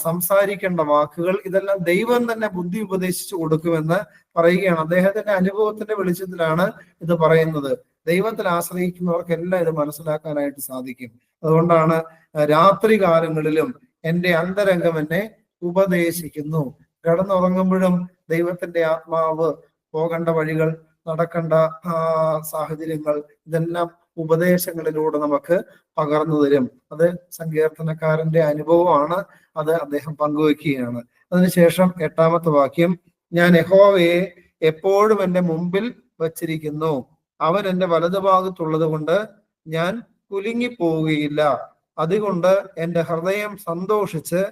സംസാരിക്കേണ്ട വാക്കുകൾ, ഇതെല്ലാം ദൈവം തന്നെ ബുദ്ധി ഉപദേശിച്ചു കൊടുക്കുമെന്ന് പറയുകയാണ്. അദ്ദേഹത്തിന്റെ അനുഭവത്തിന്റെ വെളിച്ചത്തിലാണ് ഇത് പറയുന്നത്. ദൈവത്തിൽ ആശ്രയിക്കുന്നവർക്കെല്ലാം ഇത് മനസ്സിലാക്കാനായിട്ട് സാധിക്കും. അതുകൊണ്ടാണ് രാത്രി കാലങ്ങളിലും എൻ്റെ അന്തരംഗം എന്നെ ഉപദേശിക്കുന്നു. കിടന്നുറങ്ങുമ്പോഴും ദൈവത്തിന്റെ ആത്മാവ് പോകേണ്ട വഴികൾ, നടക്കേണ്ട സാഹചര്യങ്ങൾ, ഇതെല്ലാം ഉപദേശങ്ങളിലൂടെ നമുക്ക് പകർന്നു തരും. അത് സങ്കീർത്തനക്കാരന്റെ അനുഭവമാണ്, അത് അദ്ദേഹം പങ്കുവെക്കുകയാണ്. അതിനുശേഷം 8-ാമത്തെ വാക്യം, ഞാൻ യഹോവയെ എപ്പോഴും എൻ്റെ മുമ്പിൽ വച്ചിരിക്കുന്നു, അവൻ എൻ്റെ വലതുഭാഗത്തുള്ളത് കൊണ്ട് ഞാൻ കുലുങ്ങിപ്പോവുകയില്ല. അതുകൊണ്ട് എൻ്റെ ഹൃദയം സന്തോഷിച്ച്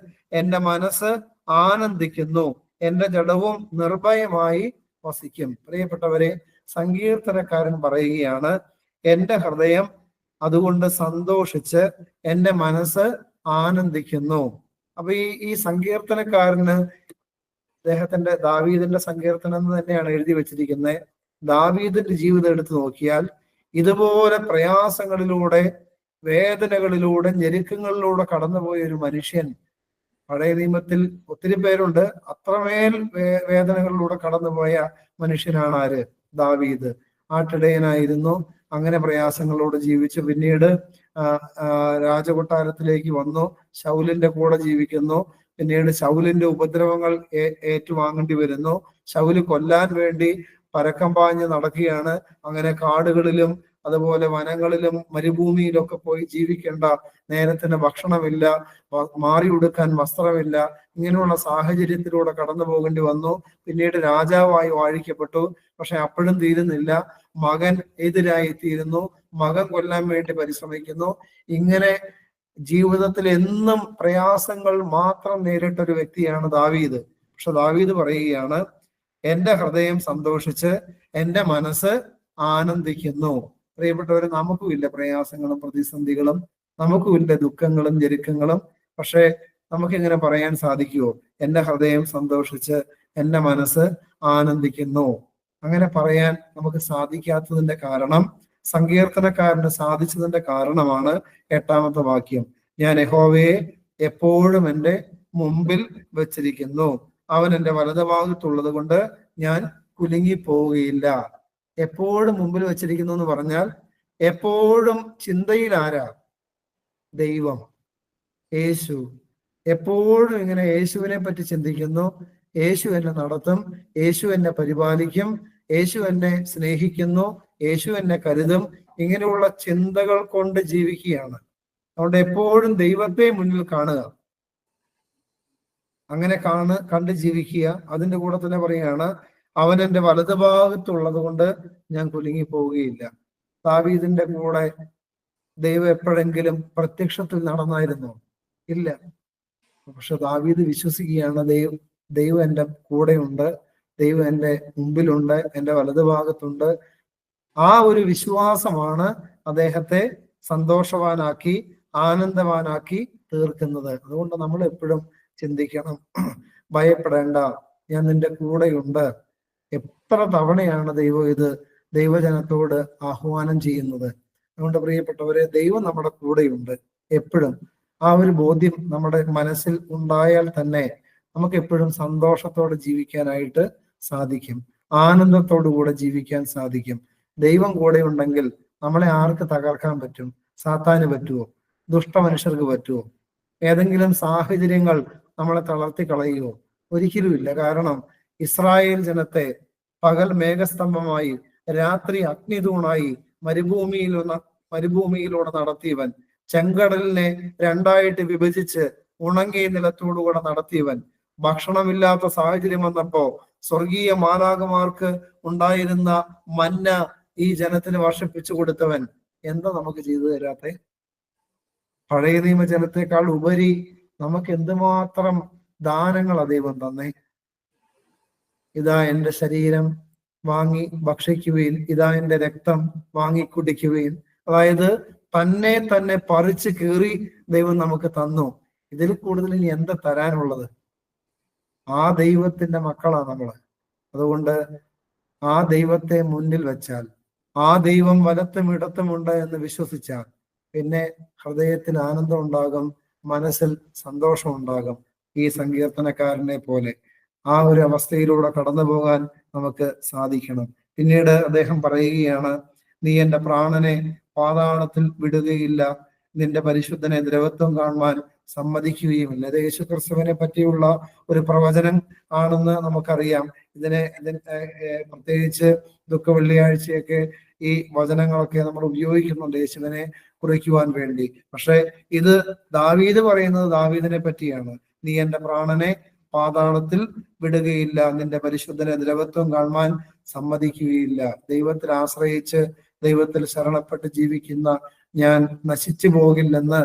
എൻ്റെ മനസ്സ് ആനന്ദിക്കുന്നു, എൻ്റെ ജഡവും നിർഭയമായി വസിക്കും. പ്രിയപ്പെട്ടവരെ, സങ്കീർത്തനക്കാരൻ പറയുകയാണ്, എൻ്റെ ഹൃദയം അതുകൊണ്ട് സന്തോഷിച്ച് എൻ്റെ മനസ്സ് ആനന്ദിക്കുന്നു. അപ്പൊ ഈ സങ്കീർത്തനക്കാരന് അദ്ദേഹത്തിന്റെ ദാവീദിന്റെ സങ്കീർത്തനം എന്ന് തന്നെയാണ് എഴുതി വെച്ചിരിക്കുന്നത്. ദാവീദിന്റെ ജീവിതം എടുത്തു നോക്കിയാൽ ഇതുപോലെ പ്രയാസങ്ങളിലൂടെ, വേദനകളിലൂടെ, ഞെരുക്കങ്ങളിലൂടെ കടന്നുപോയ ഒരു മനുഷ്യൻ പഴയ നിയമത്തിൽ ഒത്തിരി പേരുണ്ട്. അത്രമേൽ വേദനകളിലൂടെ കടന്നുപോയ മനുഷ്യനാണ് ആര്? ദാവീദ്. ആട്ടിടയനായിരുന്നു, അങ്ങനെ പ്രയാസങ്ങളോട് ജീവിച്ചു. പിന്നീട് രാജകൊട്ടാരത്തിലേക്ക് വന്നു, ശൗലിന്റെ കൂടെ ജീവിക്കുന്നു. പിന്നീട് ശൗലിന്റെ ഉപദ്രവങ്ങൾ ഏറ്റുവാങ്ങേണ്ടി വരുന്നു. ശൗല് കൊല്ലാൻ വേണ്ടി പരക്കം പാഞ്ഞ് നടക്കുകയാണ്. അങ്ങനെ കാടുകളിലും അതുപോലെ വനങ്ങളിലും മരുഭൂമിയിലൊക്കെ പോയി ജീവിക്കേണ്ട നേരത്തിന് ഭക്ഷണമില്ല, മാറി ഉടുക്കാൻ വസ്ത്രമില്ല. ഇങ്ങനെയുള്ള സാഹചര്യത്തിലൂടെ കടന്നു പോകേണ്ടി വന്നു. പിന്നീട് രാജാവായി വാഴിക്കപ്പെട്ടു. പക്ഷെ അപ്പോഴും തീരുന്നില്ല, മകൻ എതിരായി തീരുന്നു, മകൻ കൊല്ലാൻ വേണ്ടി പരിശ്രമിക്കുന്നു. ഇങ്ങനെ ജീവിതത്തിൽ എന്നും പ്രയാസങ്ങൾ മാത്രം നേരിട്ടൊരു വ്യക്തിയാണ് ദാവീദ്. പക്ഷെ ദാവീദ് പറയുകയാണ്, എൻ്റെ ഹൃദയം സന്തോഷിച്ച് എൻ്റെ മനസ്സ് ആനന്ദിക്കുന്നു. പ്രിയപ്പെട്ടവരെ, നമുക്കുമില്ല പ്രയാസങ്ങളും പ്രതിസന്ധികളും, നമുക്കുമില്ല ദുഃഖങ്ങളും ഞെരുക്കങ്ങളും. പക്ഷെ നമുക്കിങ്ങനെ പറയാൻ സാധിക്കുമോ, എൻ്റെ ഹൃദയം സന്തോഷിച്ച് എൻ്റെ മനസ്സ് ആനന്ദിക്കുന്നു? അങ്ങനെ പറയാൻ നമുക്ക് സാധിക്കാത്തതിന്റെ കാരണം, സങ്കീർത്തനക്കാരന് സാധിച്ചതിന്റെ കാരണമാണ് 8-ാമത്തെ വാക്യം. ഞാൻ യഹോവയെ എപ്പോഴും എൻ്റെ മുമ്പിൽ വച്ചിരിക്കുന്നു, അവൻ എൻ്റെ വലതുഭാഗത്തുള്ളത് കൊണ്ട് ഞാൻ കുലുങ്ങിപ്പോവുകയില്ല. എപ്പോഴും മുമ്പിൽ വെച്ചിരിക്കുന്നു എന്ന് പറഞ്ഞാൽ എപ്പോഴും ചിന്തയിൽ ആരാ? ദൈവം. യേശു. എപ്പോഴും ഇങ്ങനെ യേശുവിനെ പറ്റി ചിന്തിക്കുന്നു. യേശു എന്നെ നടത്തും, യേശു എന്നെ പരിപാലിക്കും, യേശു എന്നെ സ്നേഹിക്കുന്നു, യേശു എന്നെ കരുതും. ഇങ്ങനെയുള്ള ചിന്തകൾ കൊണ്ട് ജീവിക്കുകയാണ്. അതുകൊണ്ട് എപ്പോഴും ദൈവത്തെ മുന്നിൽ കാണുക, അങ്ങനെ കണ്ട് ജീവിക്കുക. അതിന്റെ കൂടെ തന്നെ പറയുകയാണ്, അവൻ എൻ്റെ വലതുഭാഗത്തുള്ളത് കൊണ്ട് ഞാൻ കുലുങ്ങി പോവുകയില്ല. ദാവീദിന്റെ കൂടെ ദൈവം എപ്പോഴെങ്കിലും പ്രത്യക്ഷത്തിൽ നടന്നായിരുന്നോ? ഇല്ല. പക്ഷെ ദാവീദ് വിശ്വസിക്കുകയാണ്, ദൈവം എൻ്റെ കൂടെയുണ്ട്, ദൈവം എൻ്റെ മുമ്പിലുണ്ട്, എൻ്റെ വലതുഭാഗത്തുണ്ട്. ആ ഒരു വിശ്വാസമാണ് അദ്ദേഹത്തെ സന്തോഷവാനാക്കി ആനന്ദവാനാക്കി തീർക്കുന്നത്. അതുകൊണ്ട് നമ്മൾ എപ്പോഴും ചിന്തിക്കണം, ഭയപ്പെടേണ്ട, ഞാൻ നിന്റെ കൂടെയുണ്ട്. എത്ര തവണയാണ് ദൈവം ഇത് ദൈവജനത്തോട് ആഹ്വാനം ചെയ്യുന്നത്. അതുകൊണ്ട് പ്രിയപ്പെട്ടവരെ, ദൈവം നമ്മുടെ കൂടെയുണ്ട് എപ്പോഴും. ആ ഒരു ബോധ്യം നമ്മുടെ മനസ്സിൽ ഉണ്ടായാൽ തന്നെ നമുക്ക് എപ്പോഴും സന്തോഷത്തോടെ ജീവിക്കാനായിട്ട് സാധിക്കും, ആനന്ദത്തോടു കൂടെ ജീവിക്കാൻ സാധിക്കും. ദൈവം കൂടെ ഉണ്ടെങ്കിൽ നമ്മളെ ആർക്ക് തകർക്കാൻ പറ്റും? സാത്താന് പറ്റുമോ? ദുഷ്ടമനുഷ്യർക്ക് പറ്റുമോ? ഏതെങ്കിലും സാഹചര്യങ്ങൾ നമ്മളെ തളർത്തി കളയുമോ? ഒരിക്കലുമില്ല. കാരണം ഇസ്രായേൽ ജനത്തെ പകൽ മേഘസ്തംഭമായി രാത്രി അഗ്നിതൂണായി മരുഭൂമിയിലൂടെ നടത്തിയവൻ, ചെങ്കടലിനെ രണ്ടായിട്ട് വിഭജിച്ച് ഉണങ്ങിയ നിലത്തോടുകൂടെ നടത്തിയവൻ, ഭക്ഷണമില്ലാത്ത സാഹചര്യം വന്നപ്പോ സ്വർഗീയ മാലാഖമാർക്ക് ഉണ്ടായിരുന്ന മന്ന ഈ ജനത്തിന് വർഷിപ്പിച്ചു കൊടുത്തവൻ, എന്താ നമുക്ക് ചെയ്തു തരാത്തെ? പഴയ നിയമ ജനത്തെക്കാൾ ഉപരി നമുക്ക് എന്തുമാത്രം ദാനങ്ങളാ ദൈവം തന്നേ. ഇതാ എൻ്റെ ശരീരം വാങ്ങി ഭക്ഷിക്കുവീൻ, ഇതാ എൻ്റെ രക്തം വാങ്ങി കുടിക്കുവീൻ. അതായത് തന്നെ പറിച്ച് കീറി ദൈവം നമുക്ക് തന്നു. ഇതിൽ കൂടുതൽ ഇനി എന്താ തരാനുള്ളത്? ആ ദൈവത്തിന്റെ മക്കളാണ് നമ്മള്. അതുകൊണ്ട് ആ ദൈവത്തെ മുന്നിൽ വെച്ചാൽ, ആ ദൈവം വലത്തും ഇടത്തുമുണ്ട് എന്ന് വിശ്വസിച്ചാൽ, പിന്നെ ഹൃദയത്തിൽ ആനന്ദം ഉണ്ടാകും, മനസ്സിൽ സന്തോഷം ഉണ്ടാകും. ഈ സങ്കീർത്തനക്കാരനെ പോലെ ആ ഒരു അവസ്ഥയിലൂടെ കടന്നു പോകാൻ നമുക്ക് സാധിക്കണം. പിന്നീട് അദ്ദേഹം പറയുകയാണ്, നീ എൻ്റെ പ്രാണനെ പാതാളത്തിൽ വിടുകയില്ല, നിന്റെ പരിശുദ്ധനെ ദ്രവത്വം കാണുവാൻ സമ്മതിക്കുകയുമില്ല. ഇത് യേശു ക്രിസ്തുവിനെ പറ്റിയുള്ള ഒരു പ്രവചനം ആണെന്ന് നമുക്കറിയാം. ഇതിനെ പ്രത്യേകിച്ച് ദുഃഖ വെള്ളിയാഴ്ചയൊക്കെ ഈ വചനങ്ങളൊക്കെ നമ്മൾ ഉപയോഗിക്കുന്നുണ്ട് യേശുവിനെ കുറിക്കുവാൻ വേണ്ടി. പക്ഷെ ഇത് ദാവീദ് പറയുന്നത് ദാവീദിനെ പറ്റിയാണ്. നീ എൻ്റെ പ്രാണനെ പാതാളത്തിൽ വിടുകയില്ല, നിന്റെ പരിശുദ്ധനെ ദ്രവത്വം കാണുവാൻ സമ്മതിക്കുകയില്ല. ദൈവത്തിൽ ആശ്രയിച്ച് ദൈവത്തിൽ ശരണപ്പെട്ട് ജീവിക്കുന്ന ഞാൻ നശിച്ചു പോകില്ലെന്ന്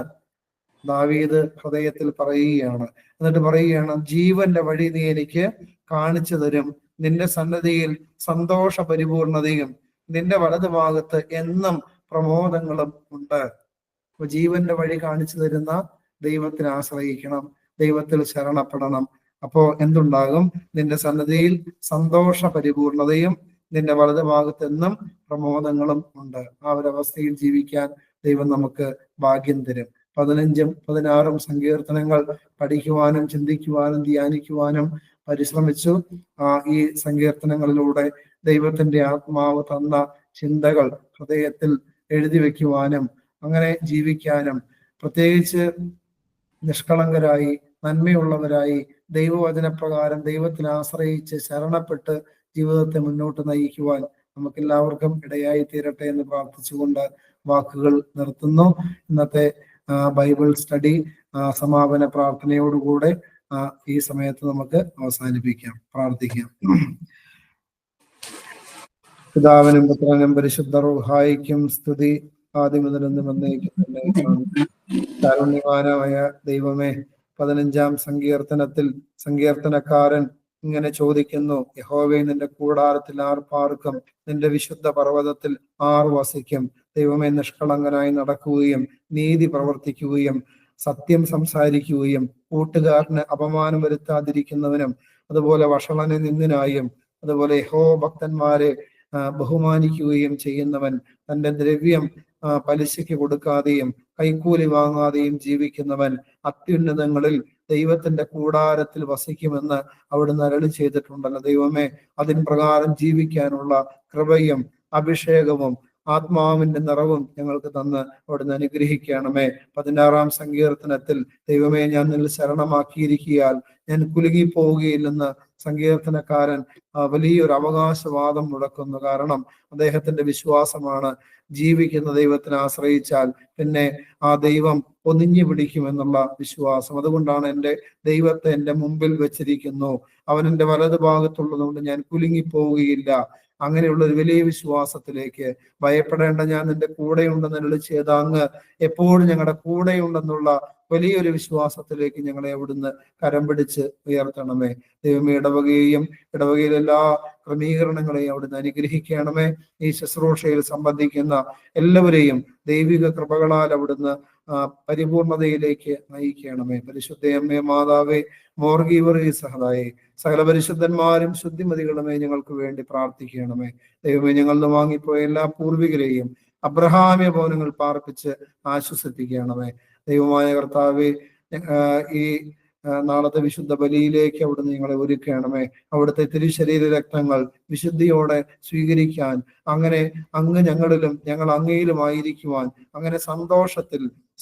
ദാവീദ് ഹൃദയത്തിൽ പറയുകയാണ്. എന്നിട്ട് പറയുകയാണ്, ജീവന്റെ വഴി നീ എനിക്ക് കാണിച്ചു തരും, നിന്റെ സന്നദ്ധിയിൽ സന്തോഷ പരിപൂർണതയും നിന്റെ വലതുഭാഗത്ത് എന്നും പ്രമോദങ്ങളും ഉണ്ട്. അപ്പൊ ജീവന്റെ വഴി കാണിച്ചു തരുന്ന ദൈവത്തിൽ ആശ്രയിക്കണം, ദൈവത്തിൽ ശരണപ്പെടണം. അപ്പോ എന്തുണ്ടാകും? നിന്റെ സന്നദ്ധിയിൽ സന്തോഷ പരിപൂർണതയും നിന്റെ വലതുഭാഗത്ത് എന്നും പ്രമോദങ്ങളും ഉണ്ട്. ആ ഒരവസ്ഥയിൽ ജീവിക്കാൻ ദൈവം നമുക്ക് ഭാഗ്യം തരും. 15ഉം 16ഉം സങ്കീർത്തനങ്ങൾ പഠിക്കുവാനും ചിന്തിക്കുവാനും ധ്യാനിക്കുവാനും പരിശ്രമിച്ചു. ഈ സങ്കീർത്തനങ്ങളിലൂടെ ദൈവത്തിന്റെ ആത്മാവ് തന്ന ചിന്തകൾ ഹൃദയത്തിൽ എഴുതി വെക്കുവാനും അങ്ങനെ ജീവിക്കാനും, പ്രത്യേകിച്ച് നിഷ്കളങ്കരായി നന്മയുള്ളവരായി ദൈവവചനപ്രകാരം ദൈവത്തിൽ ആശ്രയിച്ച് ശരണപ്പെട്ട് ജീവിതത്തെ മുന്നോട്ട് നയിക്കുവാൻ നമുക്കെല്ലാവർക്കും ഇടയായി തീരട്ടെ എന്ന് പ്രാർത്ഥിച്ചുകൊണ്ട് വാക്കുകൾ നിർത്തുന്നു. ഇന്നത്തെ ബൈബിൾ സ്റ്റഡി സമാപന പ്രാർത്ഥനയോടുകൂടെ ഈ സമയത്ത് നമുക്ക് അവസാനിപ്പിക്കാം. പ്രാർത്ഥിക്കാം. പിതാവിനും പുത്രനും പരിശുദ്ധ റൂഹായിക്കും സ്തുതി, ആദ്യം മുതൽ എന്നും എന്നേക്കും തന്നെ. കാരുണ്യവാനായ ദൈവമേ, 15ാം സങ്കീർത്തനത്തിൽ സങ്കീർത്തനക്കാരൻ ഇങ്ങനെ ചോദിക്കുന്നു, യഹോവേ നിന്റെ കൂടാരത്തിൽ ആർ പാർക്കും, നിന്റെ വിശുദ്ധ പർവ്വതത്തിൽ ആർ വസിക്കും? ദൈവമേ, നിഷ്കളങ്കനായി നടക്കുകയും നീതി പ്രവർത്തിക്കുകയും സത്യം സംസാരിക്കുകയും കൂട്ടുകാരന് അപമാനം വരുത്താതിരിക്കുന്നവനും അതുപോലെ വഷളന് നിന്ദിനായും അതുപോലെ യഹോവ ഭക്തന്മാരെ ബഹുമാനിക്കുകയും ചെയ്യുന്നവൻ, തന്റെ ദ്രവ്യം പലിശയ്ക്ക് കൊടുക്കാതെയും കൈക്കൂലി വാങ്ങാതെയും ജീവിക്കുന്നവൻ അത്യുന്നതങ്ങളിൽ ദൈവത്തിന്റെ കൂടാരത്തിൽ വസിക്കുമെന്ന് അവിടുന്ന് അരുളി ചെയ്തിട്ടുണ്ടല്ലോ. ദൈവമേ, അതിൻ പ്രകാരം ജീവിക്കാനുള്ള കൃപയും അഭിഷേകവും ആത്മാവിന്റെ നിറവും ഞങ്ങൾക്ക് തന്ന് അവിടുന്ന് അനുഗ്രഹിക്കണമേ. 16-ാം സങ്കീർത്തനത്തിൽ ദൈവമേ ഞാൻ നിന്നിൽ ശരണമാക്കിയിരിക്കിയാൽ ഞാൻ കുലുങ്ങിപ്പോവുകയില്ലെന്ന് സങ്കീർത്തനക്കാരൻ വലിയൊരു അവകാശവാദം മുടക്കുന്നു. കാരണം അദ്ദേഹത്തിന്റെ വിശ്വാസമാണ് ജീവിക്കുന്ന ദൈവത്തിനെ ആശ്രയിച്ചാൽ പിന്നെ ആ ദൈവം ഒന്നിഞ്ഞു പിടിക്കുമെന്നുള്ള വിശ്വാസം. അതുകൊണ്ടാണ് എൻ്റെ ദൈവത്തെ എൻ്റെ മുമ്പിൽ വെച്ചിരിക്കുന്നു, അവൻ എൻ്റെ വലതു ഭാഗത്തുള്ളത് കൊണ്ട് ഞാൻ കുലുങ്ങിപ്പോവുകയില്ല. അങ്ങനെയുള്ള ഒരു വലിയ വിശ്വാസത്തിലേക്ക്, ഭയപ്പെടേണ്ട ഞാൻ നിന്റെ കൂടെയുണ്ടെന്ന് വിളിച്ചത് അങ്ങ് എപ്പോഴും ഞങ്ങളുടെ കൂടെയുണ്ടെന്നുള്ള വലിയൊരു വിശ്വാസത്തിലേക്ക് ഞങ്ങളെ അവിടുന്ന് കരം പിടിച്ച് ഉയർത്തണമേ. ദൈവമേ, ഇടവകയിലെ എല്ലാ ക്രമീകരണങ്ങളെയും അവിടുന്ന് അനുഗ്രഹിക്കണമേ. ഈ ശുശ്രൂഷയിൽ സംബന്ധിക്കുന്ന എല്ലാവരെയും ദൈവിക കൃപകളാൽ അവിടുന്ന് പരിപൂർണതയിലേക്ക് നയിക്കണമേ. പരിശുദ്ധയമ്മേ മാതാവേ, മോർഗീവറേ സഹതായേ, സകല പരിശുദ്ധന്മാരും ശുദ്ധിമതികളുമേ ഞങ്ങൾക്ക് വേണ്ടി പ്രാർത്ഥിക്കണമേ. ദൈവമേ, ഞങ്ങളിൽ വാങ്ങിപ്പോയ എല്ലാ പൂർവികരെയും അബ്രഹാമ്യ ഭവനങ്ങൾ പാർപ്പിച്ച് ആശ്വസിപ്പിക്കണമേ. ദൈവമായ കർത്താവേ, ഈ നാളത്തെ വിശുദ്ധ ബലിയിലേക്ക് അവിടുന്ന് ഞങ്ങളെ ഒരുക്കണമേ. അവിടുത്തെ തിരുശരീര രക്തങ്ങൾ വിശുദ്ധിയോടെ സ്വീകരിക്കാൻ, അങ്ങനെ അങ്ങ് ഞങ്ങളിലും ഞങ്ങൾ അങ്ങയിലും ആയിരിക്കുവാൻ, അങ്ങനെ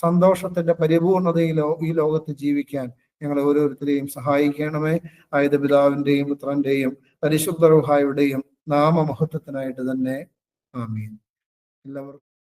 സന്തോഷത്തിന്റെ പരിപൂർണതയിലോ ഈ ലോകത്ത് ജീവിക്കാൻ ഞങ്ങളെ ഓരോരുത്തരെയും സഹായിക്കണമേ. ആയത് പിതാവിന്റെയും പുത്രന്റെയും പരിശുദ്ധ റൂഹായുടെയും നാമമഹത്വത്തിനായിട്ട് തന്നെ. ആമീൻ. എല്ലാവർക്കും